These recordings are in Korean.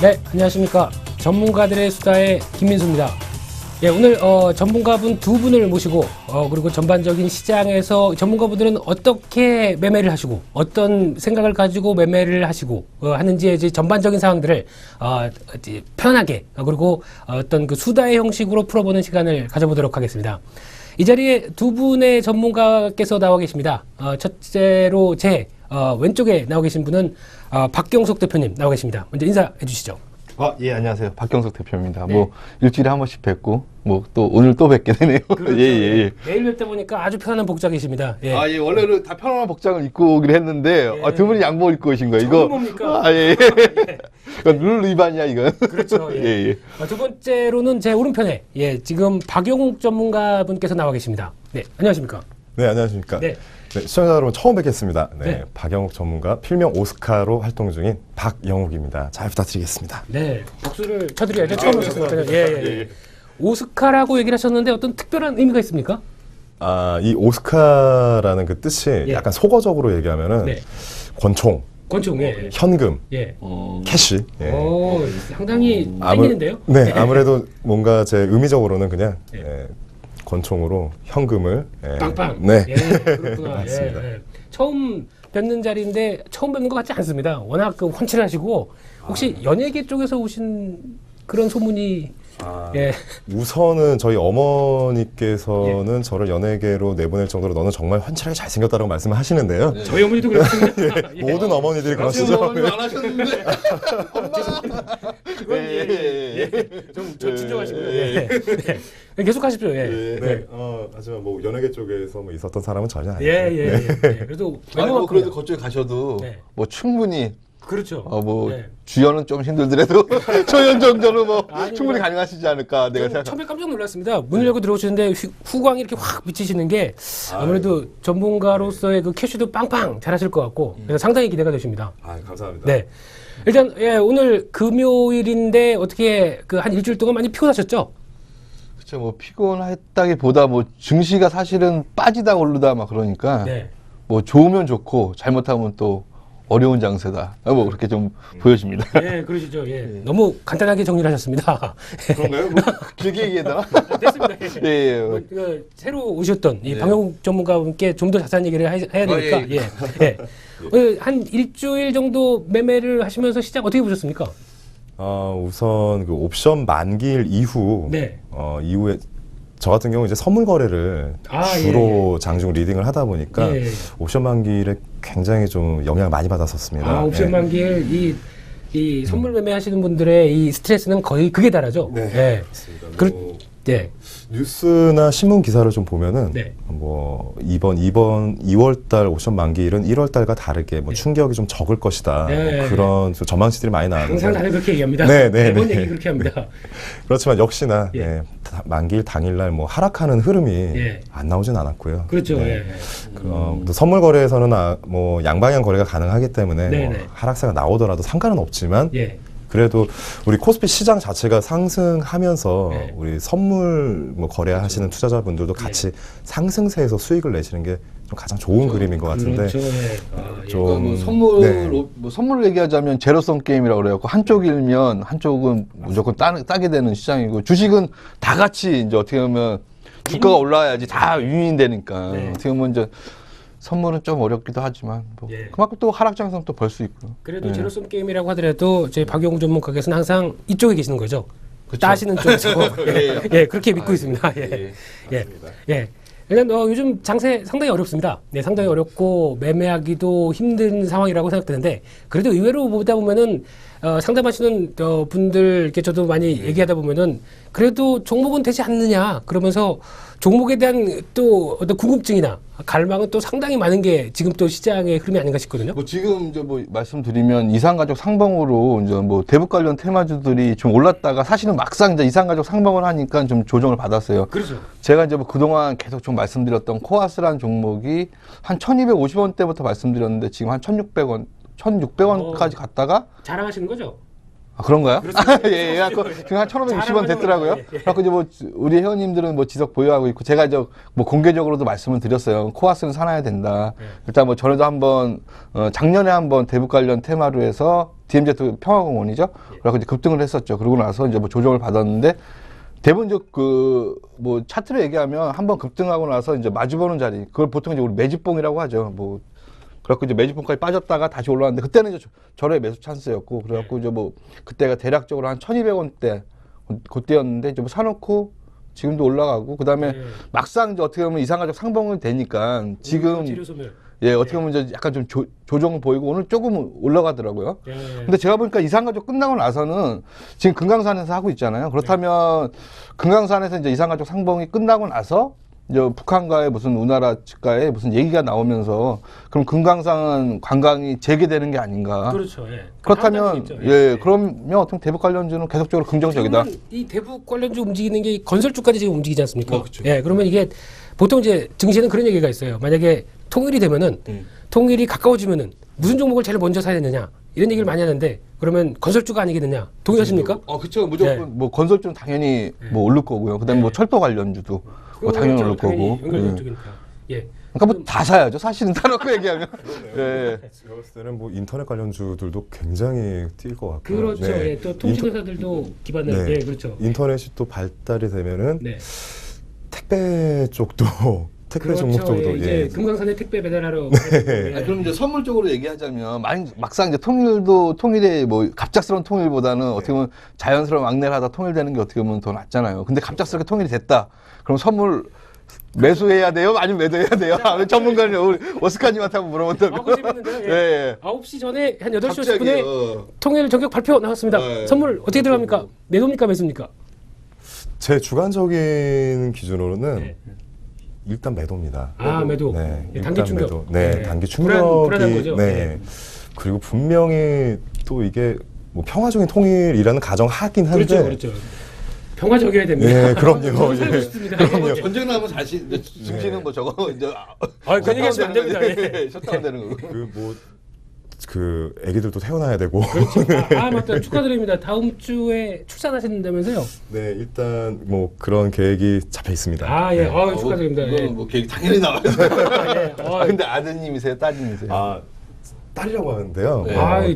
네, 안녕하십니까. 전문가들의 수다의 김민수입니다. 예, 오늘 전문가분 두 분을 모시고 그리고 전반적인 시장에서 전문가분들은 어떻게 매매를 하시고 어떤 생각을 가지고 매매를 하시고 하는지의 이제 전반적인 상황들을 편하게 그리고 어떤 그 수다의 형식으로 풀어보는 시간을 가져보도록 하겠습니다. 이 자리에 두 분의 전문가께서 나와 계십니다. 첫째로 제 왼쪽에 나와 계신 분은 박경석 대표님 나와 계십니다. 먼저 인사해 주시죠. 예, 안녕하세요. 박경석 대표입니다. 네. 뭐, 일주일에 한 번씩 뵙고, 뭐, 또, 오늘 또 뵙게 되네요. 그렇죠. 예. 매일 뵙다 보니까 아주 편안한 복장이십니다. 예. 예, 원래는 다 편안한 복장을 입고 오기로 했는데, 예. 두 분이 양복 입고 오신 거예요, 이거? 뭡니까? 예. 이건 룰 위반이야, 이건. 그렇죠. 예. 두 번째로는 제 오른편에, 지금 박용욱 전문가분께서 나와 계십니다. 네, 안녕하십니까? 네, 안녕하십니까? 네. 네, 시청자 여러분 처음 뵙겠습니다. 네, 네. 박영욱 전문가, 필명 오스카로 활동 중인 박영욱입니다. 잘 부탁드리겠습니다. 네, 박수를 쳐드려야죠. 처음 오셨으니까요. 예. 오스카라고 얘기를 하셨는데 어떤 특별한 의미가 있습니까? 이 오스카라는 그 뜻이 약간 속어적으로 얘기하면은 네. 권총, 예. 현금, 예. 캐시. 예. 상당히 땡기는데요? 네, 아무래도 뭔가 제 의미적으로는 그냥 권총으로 현금을 빵빵. 네. 그렇구나. 맞습니다. 처음 뵙는 자리인데 처음 뵙는 것 같지 않습니다. 워낙 그 훤칠하시고 혹시 연예계 쪽에서 오신 그런 소문이 우선은 저희 어머니께서는 저를 연예계로 내보낼 정도로 너는 정말 환칠하게 잘생겼다고 말씀을 하시는데요. 네. 저희 어머니도 그렇습니다. 모든 어머니들이 그러시죠. 어머님 안 하셨는데. 좀 진정하시고요. 계속 하십시오. 하지만 뭐 연예계 쪽에서 뭐 있었던 사람은 전혀 아니에요. 그래도 그래도 그쪽에 가셔도, 뭐, 충분히. 그렇죠. 주연은 좀 힘들더라도 조연 정도는 뭐 충분히 가능하시지 않을까 내가 생각. 처음에 깜짝 놀랐습니다. 문을 열고 들어오시는데 후광이 이렇게 확 비치시는 게 아무래도 전문가로서의 그 캐시도 빵빵 잘하실 것 같고 그래서 상당히 기대가 되십니다. 감사합니다. 네. 일단 오늘 금요일인데 어떻게 그 한 일주일 동안 많이 피곤하셨죠? 그렇죠. 뭐 피곤했다기보다 뭐 증시가 사실은 빠지다 오르다 막 그러니까 뭐 좋으면 좋고 잘못하면 또 어려운 장세다. 뭐 그렇게 좀 보여집니다. 그러시죠. 너무 간단하게 정리를 하셨습니다. 그런가요? 뭐 길게 얘기해야 됐습니다. 새로 오셨던 이 방영욱 전문가분께 좀 더 자세한 얘기를 해야 되니까. 한 일주일 정도 매매를 하시면서 시장 어떻게 보셨습니까? 우선 그 옵션 만기일 이후 이후에 저 같은 경우 이제 선물 거래를 주로 장중 리딩을 하다 보니까 옵션 만기일에 굉장히 좀 영향을 많이 받았었습니다. 옵션 만기일 이 선물 매매하시는 분들의 이 스트레스는 거의 극에 달하죠. 맞습니다. 뉴스나 신문 기사를 좀 보면은 뭐 이번 2월달 옵션 만기일은 1월달과 다르게 뭐 충격이 좀 적을 것이다. 뭐 그런 전망치들이 많이 나왔는데 항상 다들 그렇게 얘기합니다. 매번 얘기 그렇게 합니다. 그렇지만 역시나 만기일 당일날 뭐 하락하는 흐름이 안 나오진 않았고요. 그렇죠. 또 선물 거래에서는 뭐 양방향 거래가 가능하기 때문에 뭐 하락세가 나오더라도 상관은 없지만. 그래도 우리 코스피 시장 자체가 상승하면서 우리 선물 뭐 거래하시는 투자자분들도 같이 상승세에서 수익을 내시는 게 좀 가장 좋은 그림인 것 같은데 좀 선물을 얘기하자면 제로섬 게임이라고 그래갖고 한쪽 일면 한쪽은 무조건 따게 되는 시장이고 주식은 다 같이 이제 어떻게 보면 주가가 올라야지 다 유인되니까 어떻게 보면 이제 선물은 좀 어렵기도 하지만 그만큼 또 하락 장성 또 벌 수 있고요. 그래도 제로섬 게임이라고 하더라도 저희 박용욱 전문가께서는 항상 이쪽에 계시는 거죠. 따시는 쪽에서 그렇게 믿고 있습니다. 일단 요즘 장세 상당히 어렵습니다. 상당히 어렵고 매매하기도 힘든 상황이라고 생각되는데 그래도 의외로 보다 보면은 상담하시는 분들 이렇게 저도 많이 얘기하다 보면은 그래도 종목은 되지 않느냐 그러면서 종목에 대한 또 어떤 궁금증이나 갈망은 또 상당히 많은 게 지금 또 시장의 흐름이 아닌가 싶거든요. 뭐 지금 이제 뭐 말씀드리면 이산가족 상방으로 이제 뭐 대북 관련 테마주들이 좀 올랐다가 사실은 막상 이제 이산가족 상방을 하니까 좀 조정을 받았어요. 그렇죠. 제가 이제 뭐 그동안 계속 좀 말씀드렸던 코아스라는 종목이 한 1250원대부터 말씀드렸는데 지금 한 1600원, 1600원까지 갔다가 자랑하시는 거죠? 아, 그런가요? 예, 예. 그냥 한 1,560원 됐더라고요. 그래갖고 이제 뭐, 우리 회원님들은 뭐 지석 보유하고 있고, 제가 이제 뭐 공개적으로도 말씀을 드렸어요. 코아스는 사놔야 된다. 일단 뭐 전에도 한번, 작년에 한번 대북 관련 테마로 해서 DMZ 평화공원이죠. 그래갖고 이제 급등을 했었죠. 그러고 나서 이제 뭐 조정을 받았는데, 대부분 뭐 차트로 얘기하면 한번 급등하고 나서 이제 마주보는 자리, 그걸 보통 이제 우리 매집봉이라고 하죠. 뭐, 그래갖고 이제 매집봉까지 빠졌다가 다시 올라왔는데 그때는 이제 저렴 매수 찬스였고 그래갖고 이제 뭐 그때가 대략적으로 한 1,200원대 그때였는데 이제 뭐 사놓고 지금도 올라가고 그다음에 막상 이제 어떻게 보면 이상가족 상봉을 되니까 지금 예 어떻게 보면 이제 약간 좀 조정 보이고 오늘 조금 올라가더라고요. 근데 제가 보니까 이상가족 끝나고 나서는 지금 금강산에서 하고 있잖아요. 그렇다면 금강산에서 이제 이상가족 상봉이 끝나고 나서 이제 북한과의 무슨 우나라 측과의 무슨 얘기가 나오면서 그럼 금강산 관광이 재개되는 게 아닌가? 그렇죠. 예. 그렇다면 예, 그러면 어떤 대북 관련주는 계속적으로 긍정적이다. 이 대북 관련주 움직이는 게 건설주까지 지금 움직이지 않습니까? 그렇죠. 예, 그러면 이게 보통 이제 증시는 그런 얘기가 있어요. 만약에 통일이 되면은 통일이 가까워지면은 무슨 종목을 제일 먼저 사야 되느냐 이런 얘기를 많이 하는데 그러면 건설주가 아니겠느냐 동의하십니까? 그렇죠. 무조건 뭐 건설주는 당연히 뭐 오를 거고요. 그다음에 뭐 철도 관련주도 뭐 당연히 오를 거고. 예. 그러니까 뭐 다 사야죠. 사실은 따놓고 얘기하면. 예. 제가 봤을 때는 뭐 인터넷 관련주들도 굉장히 뛸 것 같고요. 그렇죠. 네. 예. 또 통신회사들도 기반을 네. 예, 그렇죠. 인터넷이 또 발달이 되면은 네. 택배 쪽도 택배 그렇죠. 종목 쪽도 예, 이제 금강산에 택배 배달하러 아, 그럼 이제 선물 쪽으로 얘기하자면 막상 이제 통일의 뭐 갑작스러운 통일보다는 어떻게 보면 자연스러운 왕래를 하다 통일되는 게 어떻게 보면 더 낫잖아요. 근데 갑작스럽게 통일이 됐다. 그럼 선물 매수해야 돼요? 아니면 매도해야 돼요? 전문가님 우리 오스카님한테 한번 물어본다면. 그거 재밌는데요. 예. 예. 9시 전에 한 8시 갑자기, 50분에 통일 전격 발표 나왔습니다. 네. 선물 어떻게 들어갑니까? 매도입니까? 매수입니까? 제 주관적인 기준으로는 네. 일단 매도입니다. 아, 매도. 네, 예, 단기 일단 충격. 매도. 네, 네. 단기 충격이. 불안한 거죠. 네. 네. 그리고 분명히 또 이게 뭐 평화적인 통일이라는 가정하긴 한데. 그렇죠, 그렇죠. 평화적이어야 됩니다. 네, 그럼요. 저는 살고 예. 싶습니다. 뭐 전쟁 나면 다시 증시는 뭐 저거 이제 그 얘기하시면 안 됩니다. 예. 셧다운 되는 거고. 그 애기들도 태어나야 되고. 그렇죠. 맞다. 축하드립니다. 다음 주에 출산하신다면서요? 네, 일단 뭐 그런 계획이 잡혀 있습니다. 예. 네. 축하드립니다. 이건 뭐 계획 당연히 나와요. 예. 근데 아드님이세요, 따님이세요? 딸이라고 하는데요. 네.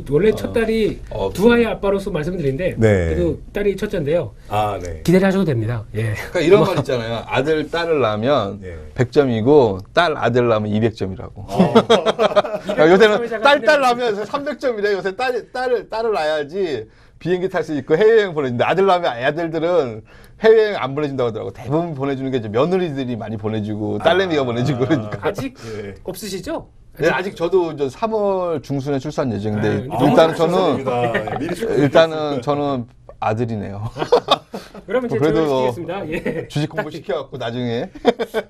원래 첫 딸이 두 아이 아빠로서 말씀드리는데 네. 그래도 딸이 첫째인데요. 네. 기대를 하셔도 됩니다. 예. 그러니까 이런 말 있잖아요. 아들, 딸을 낳으면 네. 100점이고 딸, 아들 낳으면 200점이라고. 요새는 딸 낳으면 300점이래. 요새 딸을 낳아야지 비행기 탈 수 있고 해외여행 보내준다. 아들 낳으면 아들들은 해외여행 안 보내준다고 하더라고. 대부분 보내주는 게 이제 며느리들이 많이 보내주고 딸내미가 보내주고 그러니까. 아직 없으시죠? 네, 아직 저도 이제 3월 중순에 출산 예정인데 너무 일단은 저는 아들이네요. 그러면 이제 그래도 시키겠습니다. 예. 주식 공부 시켜갖고 나중에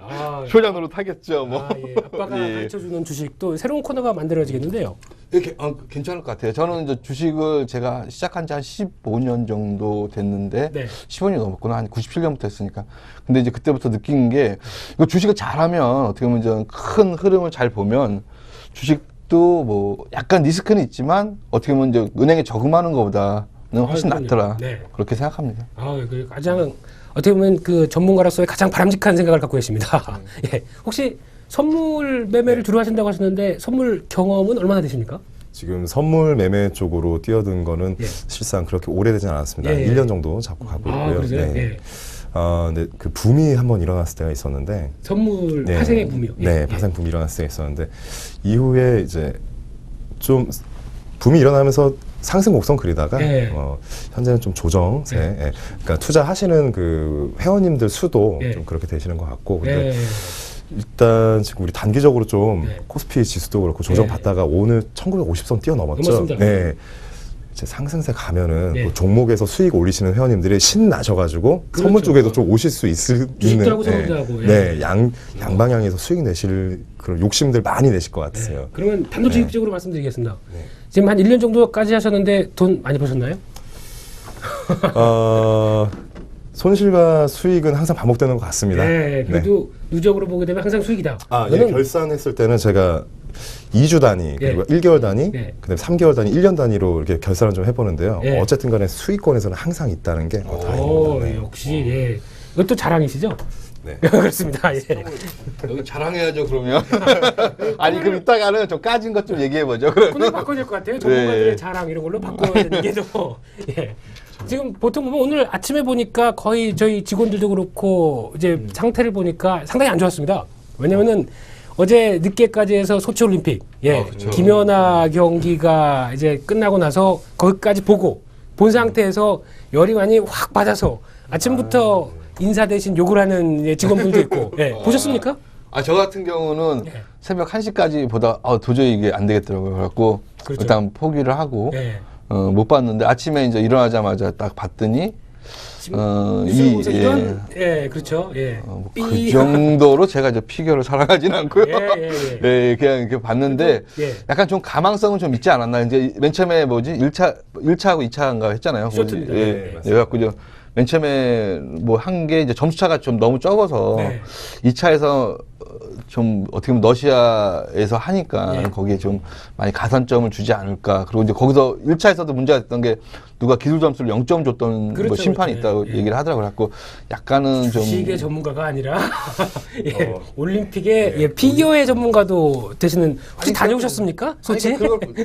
아, 효량으로 타겠죠. 뭐. 예. 아빠가 예. 가르쳐주는 주식 또 새로운 코너가 만들어지겠는데요. 이렇게 괜찮을 것 같아요. 저는 이제 주식을 제가 시작한 지 한 15년 정도 됐는데 네. 15년이 넘었구나. 한 97년부터 했으니까. 근데 이제 그때부터 느낀 게 이거 주식을 잘하면 어떻게 보면 이제 큰 흐름을 잘 보면 주식도 뭐 약간 리스크는 있지만 어떻게 보면 이제 은행에 저금하는 것보다는 훨씬 그럼요. 낫더라. 네. 그렇게 생각합니다. 그 가장 어떻게 보면 그 전문가로서의 가장 바람직한 생각을 갖고 계십니다. 예. 혹시 선물 매매를 주로 하신다고 하셨는데 선물 경험은 얼마나 되십니까? 지금 선물 매매 쪽으로 뛰어든 거는 예. 실상 그렇게 오래되진 않았습니다. 예. 1년 정도 잡고 가고 있고요. 그러세요? 네. 예. 근데 그 붐이 한번 일어났을 때가 있었는데 선물 네. 파생의 붐이요. 예. 네, 파생 붐이 일어났을 때가 있었는데 이후에 이제 좀 붐이 일어나면서 상승 곡선 그리다가 예. 현재는 좀 조정세. 예. 그러니까 투자하시는 그 회원님들 수도 예. 좀 그렇게 되시는 것 같고 근데 예. 일단 지금 우리 단기적으로 좀 네. 코스피 지수도 그렇고 조정받다가 오늘 1950선 뛰어넘었죠. 넘었습니다. 네. 이제 상승세 가면은 네. 뭐 종목에서 수익 올리시는 회원님들이 신나셔가지고 그렇죠. 선물 쪽에도 좀 오실 수 주식도 하고 선물도 하고, 예. 네, 양방향에서 수익 내실 그런 욕심들 많이 내실 것 같으세요. 그러면 단도직입적으로 말씀드리겠습니다. 네. 지금 한 1년 정도까지 하셨는데 돈 많이 버셨나요? 손실과 수익은 항상 반복되는 것 같습니다. 네, 그래도 누적으로 보게 되면 항상 수익이다. 예, 이거는 결산했을 때는 제가 2주 단위, 예. 그리고 1개월 단위, 예. 그다음에 3개월 단위, 1년 단위로 이렇게 결산을 좀 해보는데요. 예. 어쨌든 간에 수익권에서는 항상 있다는 게 오, 다행입니다. 네. 역시 예. 이것도 자랑이시죠? 네. 그렇습니다. 예. 여기 자랑해야죠 그러면. 아니 그럼 이따가는 좀 까진 것 좀 얘기해보죠. 오늘 바꿔야 될 것 같아요. 전문가들의 네. 자랑 이런 걸로 바꿔야 되는 게 더. 예. 지금 보통 보면 오늘 아침에 보니까 거의 저희 직원들도 그렇고 이제 상태를 보니까 상당히 안 좋았습니다. 왜냐면은 어제 늦게까지 해서 소치 올림픽, 예, 그쵸. 김연아 경기가 이제 끝나고 나서 거기까지 보고 본 상태에서 열이 많이 확 받아서 아침부터 인사 대신 욕을 하는 이제 직원분도 있고, 예, 보셨습니까? 저 같은 경우는 예. 새벽 1시까지 보다 도저히 이게 안 되겠더라고요. 그래갖고 그렇죠. 일단 포기를 하고 예. 못 봤는데 아침에 이제 일어나자마자 딱 봤더니 뉴스를 보면서 이런, 예, 그렇죠, 예. 그 정도로 제가 이제 피겨를 사랑하진 않고요. 예. 예, 그냥 이렇게 봤는데 예. 약간 좀 가망성은 좀 있지 않았나. 이제 맨 처음에 뭐지? 1차하고 2차인가 했잖아요. 쇼트입니다. 예, 네, 그래갖고 이제 맨 처음에 뭐 한 게 이제 점수차가 좀 너무 적어서 네. 2차에서 좀 어떻게 보면 러시아에서 하니까 네. 거기에 좀 많이 가산점을 주지 않을까. 그리고 이제 거기서 1차에서도 문제가 됐던 게 누가 기술 점수를 0점 줬던 그렇죠, 뭐 심판이 그렇죠. 있다고 예. 얘기를 하더라고요. 그래갖고 약간은 좀 주식의 전문가가 아니라 예, 올림픽의 예, 피겨의 전문가도 되시는 혹시 다녀오셨습니까? 소치? 아니, 그러니까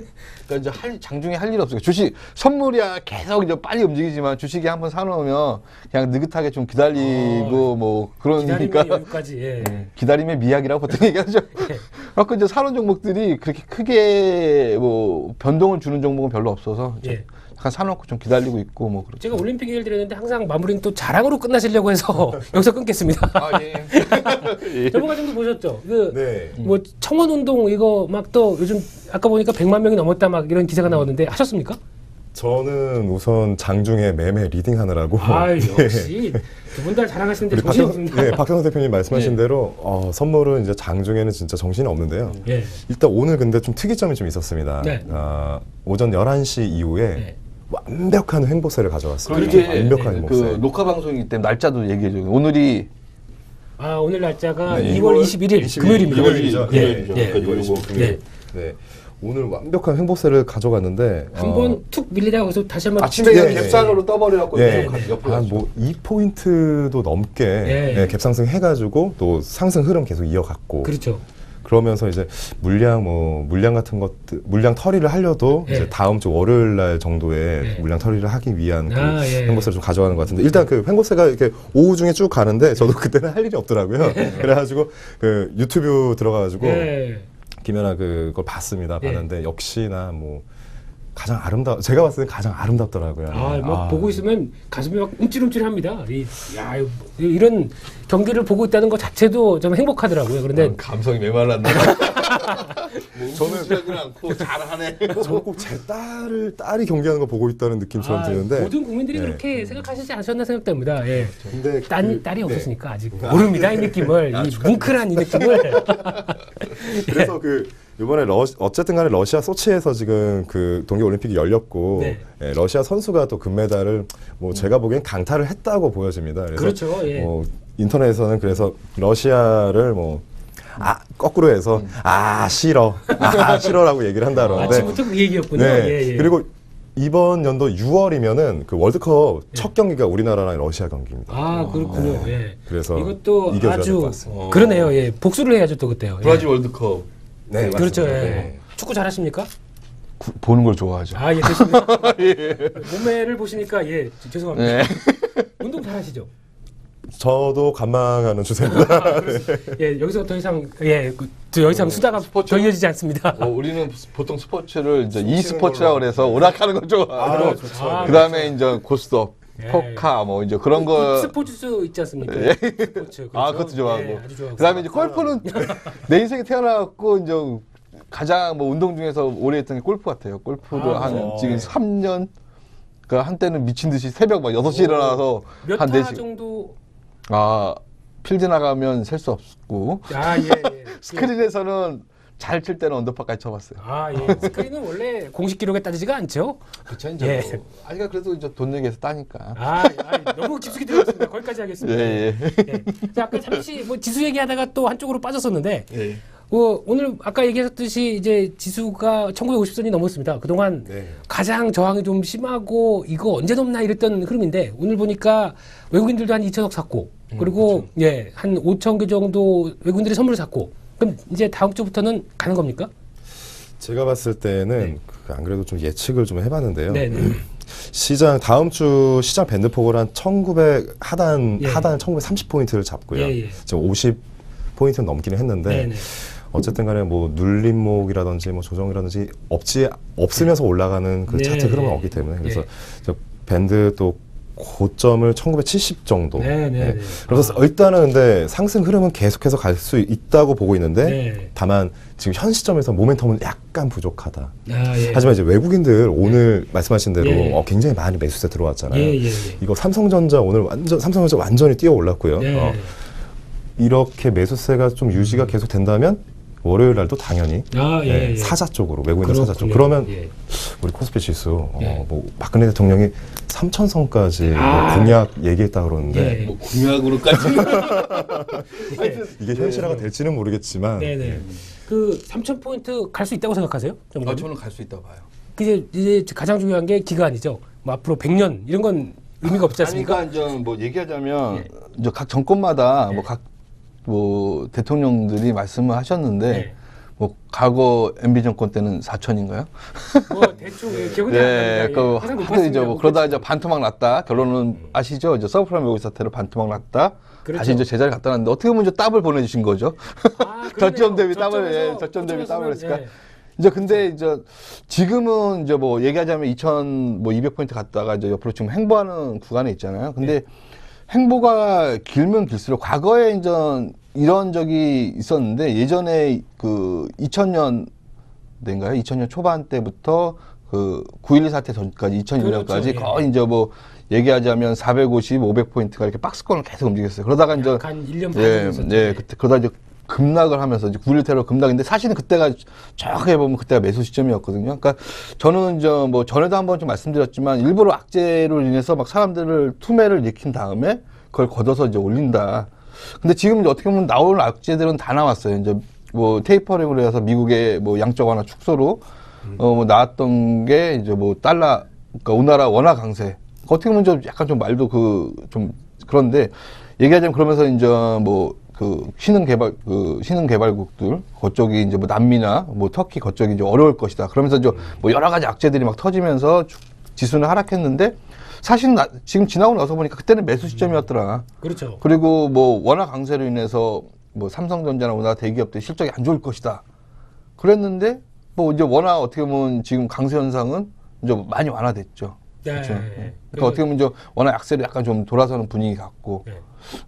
이제 장중에 할 일 없어요. 주식 선물이야 계속 이제 빨리 움직이지만 주식이 한번 사놓으면 그냥 느긋하게 좀 기다리고 뭐 그러니까 기다림의 여유까지. 예. 기다림의 미학이라고 보통 얘기하죠. 그래서 이제 사놓은 종목들이 그렇게 크게 뭐 변동을 주는 종목은 별로 없어서 이제 예. 약간 사놓고 좀 기다리고 있고 뭐 그렇죠. 제가 올림픽 얘기를 드렸는데 항상 마무리는 또 자랑으로 끝나시려고 해서 여기서 끊겠습니다. 예. 전문가님도 보셨죠? 그 네. 뭐 청원 운동 이거 막 또 요즘 아까 보니까 100만 명이 넘었다 막 이런 기사가 나왔는데 하셨습니까? 저는 우선 장중에 매매 리딩 하느라고 아 역시 두 분 다 자랑하시는데 우리 정신이 없습니다. 박경선 대표님 말씀하신 대로 선물은 이제 장중에는 진짜 정신이 없는데요. 예. 일단 오늘 근데 좀 특이점이 좀 있었습니다. 네. 오전 11시 이후에 네. 완벽한 횡보세를 가져왔습니다. 그렇게 완벽한 네. 횡보세. 그 녹화 방송이기 때문에 날짜도 얘기해줘요. 오늘이 아 오늘 날짜가 네, 2월 21일 금요일입니다. 금요일이죠. 예. 금요일이죠. 예. 2월 20일 금요일. 네. 오늘 완벽한 횡보세를 가져갔는데 한번 툭 밀리다가 거기서 다시 한번 아침에 네, 그냥 갭상으로 떠버려갖고 예, 옆으로 한뭐 2포인트도 넘게 예. 갭상승 해가지고 또 상승 흐름 계속 이어갔고 그렇죠. 그러면서 이제 물량 같은 것들 물량 처리를 하려도 예. 이제 다음 주 월요일 날 정도에 예. 물량 처리를 하기 위한 그 예. 횡보세를 좀 가져가는 것 같은데 일단 그 횡보세가 이렇게 오후 중에 쭉 가는데 저도 그때는 할 일이 없더라고요. 그래가지고 그 유튜브 들어가가지고 예. 김연아 그걸 봤습니다. 예. 봤는데 역시나 뭐 가장 제가 봤을 때 가장 아름답더라고요. 막 보고 있으면 가슴이 막 움찔움찔합니다. 이런 경기를 보고 있다는 것 자체도 좀 행복하더라고요. 그런데 감성이 메말랐네. 저는 않고 잘하네. 저는 꼭 제 딸이 경기하는 거 보고 있다는 느낌처럼 드는데 모든 국민들이 예. 그렇게 생각하시지 않으셨나 생각됩니다. 예. 근데 딸이 없으니까 아직 모릅니다. 이 느낌을 이 뭉클한 이 느낌을. 그래서 이번에 어쨌든 간에 러시아 소치에서 지금 그 동계 올림픽이 열렸고 네. 예, 러시아 선수가 또 금메달을 뭐 제가 보기엔 강타를 했다고 보여집니다. 그래서 그렇죠. 예. 인터넷에서는 그래서 러시아를 거꾸로 해서 싫어라고 얘기를 한다 그러는데 아침부터 그 얘기였군요. 네. 예. 그리고 이번 연도 6월이면은 그 월드컵 첫 경기가 우리나라랑 러시아 경기입니다. 그렇군요. 네. 예. 그래서 이것도 이겨줘야 될것 아주 같습니다. 그러네요. 예. 복수를 해야죠 또 그때요. 예. 브라질 월드컵 네, 그렇죠. 맞습니다. 예. 네. 축구 잘하십니까? 보는 걸 좋아하죠. 예, 됐습니다. 몸매를 보시니까 죄송합니다. 네. 운동 잘하시죠? 저도 관망하는 추세입니다. 예, 여기서 더 이상 더 이상 수다가 더 이어지지 않습니다. 우리는 보통 스포츠를 이제 e스포츠라고 그래서 오락하는 걸 좋아하고 좋죠. 그다음에 이제 고스톱, 예. 포카 뭐 이제 그런 거. 스포츠 있지 않습니까? 스포츠. 그것도 좋아하고. 예, 아주 좋아하고. 그다음에 이제 골프는 내 인생에 태어나갖고 이제 가장 뭐 운동 중에서 오래 했던 게 골프 같아요. 골프를 한 지금 3년. 그러니까 한때는 미친 듯이 새벽 막 6시에 일어나서 몇 한 타 4시. 정도? 필드 나가면 셀 수 없고. 예. 스크린에서는 잘 칠 때는 언더파까지 쳐봤어요. 스크린은 원래 공식 기록에 따지지가 않죠? 그쵸, 예. 아직까 그래도 이제 돈 내기 위해서 따니까. 너무 깊숙이 들어갔습니다. 거기까지 하겠습니다. 예. 자, 아까 잠시 지수 얘기하다가 또 한쪽으로 빠졌었는데, 예. 오늘 아까 얘기하셨듯이 이제 지수가 1950선이 넘었습니다. 그동안 네. 가장 저항이 좀 심하고 이거 언제 넘나 이랬던 흐름인데 오늘 보니까 외국인들도 한 2천억 샀고 그리고 그렇죠. 예, 한 5천 개 정도 외국인들이 선물을 샀고 그럼 이제 다음 주부터는 가는 겁니까? 제가 봤을 때는 안 그래도 좀 예측을 좀 해봤는데요. 네, 네. 시장 다음 주 시장 밴드폭을 한 1900 하단 예. 하단 1930포인트를 잡고요. 예, 예. 지금 50포인트는 넘기는 했는데 네, 네. 어쨌든 간에 뭐 눌림목이라든지 뭐 조정이라든지 없으면서 올라가는 그 네, 차트 흐름은 네. 없기 때문에 그래서 예. 저 밴드 또 고점을 1970 정도. 네, 네, 네. 그래서 일단은 근데 상승 흐름은 계속해서 갈 수 있다고 보고 있는데 네. 다만 지금 현 시점에서 모멘텀은 약간 부족하다. 아, 예. 하지만 이제 외국인들 오늘 말씀하신 대로 예. 굉장히 많이 매수세 들어왔잖아요. 예, 예, 예. 이거 삼성전자 오늘 삼성전자 완전히 뛰어 올랐고요. 네. 이렇게 매수세가 좀 유지가 계속 된다면 월요일 날도 당연히 아, 예, 예. 사자 쪽으로 외국인들 사자 쪽. 그렇군요. 그러면 예. 우리 코스피 지수 예. 뭐 박근혜 대통령이 3천선까지 아. 뭐 공약 얘기했다 그러는데 예. 뭐 공약으로까지 이게 현실화가 될지는 모르겠지만 네, 네. 그 3,000포인트 갈 수 있다고 생각하세요? 전문가님? 저는 갈 수 있다고 봐요. 이제 가장 중요한 게 기간이죠. 뭐 앞으로 100년 이런 건 의미가 없지 않습니까? 그러니까 이제 뭐 얘기하자면 이제 각 정권마다 뭐 각 뭐 대통령들이 말씀을 하셨는데 네. 뭐 과거 MB 정권 때는 4천인가요? 뭐 대충 기억이 안 네, 납니다. 그 항상 하도 높았습니다. 이제 뭐 그러다 이제 반토막 났다. 결론은 아시죠? 이제 서브프라임 외국 사태로 반토막 났다. 그렇죠. 다시 이제 제자리 갖다 놨는데 어떻게 보면 이제 더블 보내주신 거죠. 아, 그러네요. 저점 대비 더블, 저점에서 저점 대비 더블 했으니까. 예. 이제 근데 이제 지금은 이제 뭐 얘기하자면 2,200포인트 갔다가 이제 옆으로 지금 횡보하는 구간에 있잖아요. 근데 횡보가 길면 길수록 과거에 이제 이런 적이 있었는데 예전에 그 2000년대인가요? 2000년 초반 때부터 그 9.12 사태 전까지 2001년까지 그렇죠. 예. 거의 이제 뭐 얘기하자면 450, 500포인트가 이렇게 박스권을 계속 움직였어요. 그러다가 이제 한 1년 반 예, 정도 있었죠. 예, 그때 그러다 이제 급락을 하면서 이제 9.11 테러 급락인데 사실은 그때가 정확하게 보면 그때가 매수 시점이었거든요. 그러니까 저는 이제 뭐 전에도 한번 좀 말씀드렸지만 일부러 악재로 인해서 막 사람들을 투매를 일으킨 다음에 그걸 걷어서 이제 올린다. 근데 지금 이제 어떻게 보면 나올 악재들은 다 나왔어요. 이제 뭐 테이퍼링으로 해서 미국의 뭐 양적 완화 축소로 뭐 나왔던 게 이제 뭐 달러 그러니까 우리나라 원화 강세. 어떻게 보면 좀 약간 좀 말도 좀 그런데 얘기하자면 그러면서 이제 뭐 그 신흥개발국들 그쪽이 이제 뭐 남미나 뭐 터키 그쪽이 이제 어려울 것이다. 그러면서 이제 뭐 여러 가지 악재들이 막 터지면서 지수는 하락했는데 사실 지금 지나고 나서 보니까 그때는 매수 시점이었더라. 그렇죠. 그리고 뭐 원화 강세로 인해서 뭐 삼성전자나 우리나라 대기업들 실적이 안 좋을 것이다. 그랬는데 뭐 이제 워낙 어떻게 보면 지금 강세 현상은 이제 많이 완화됐죠. 네. 그렇죠. 네. 그러니까 어떻게 보면 이제 워낙 약세로 약간 좀 돌아서는 분위기 같고. 네.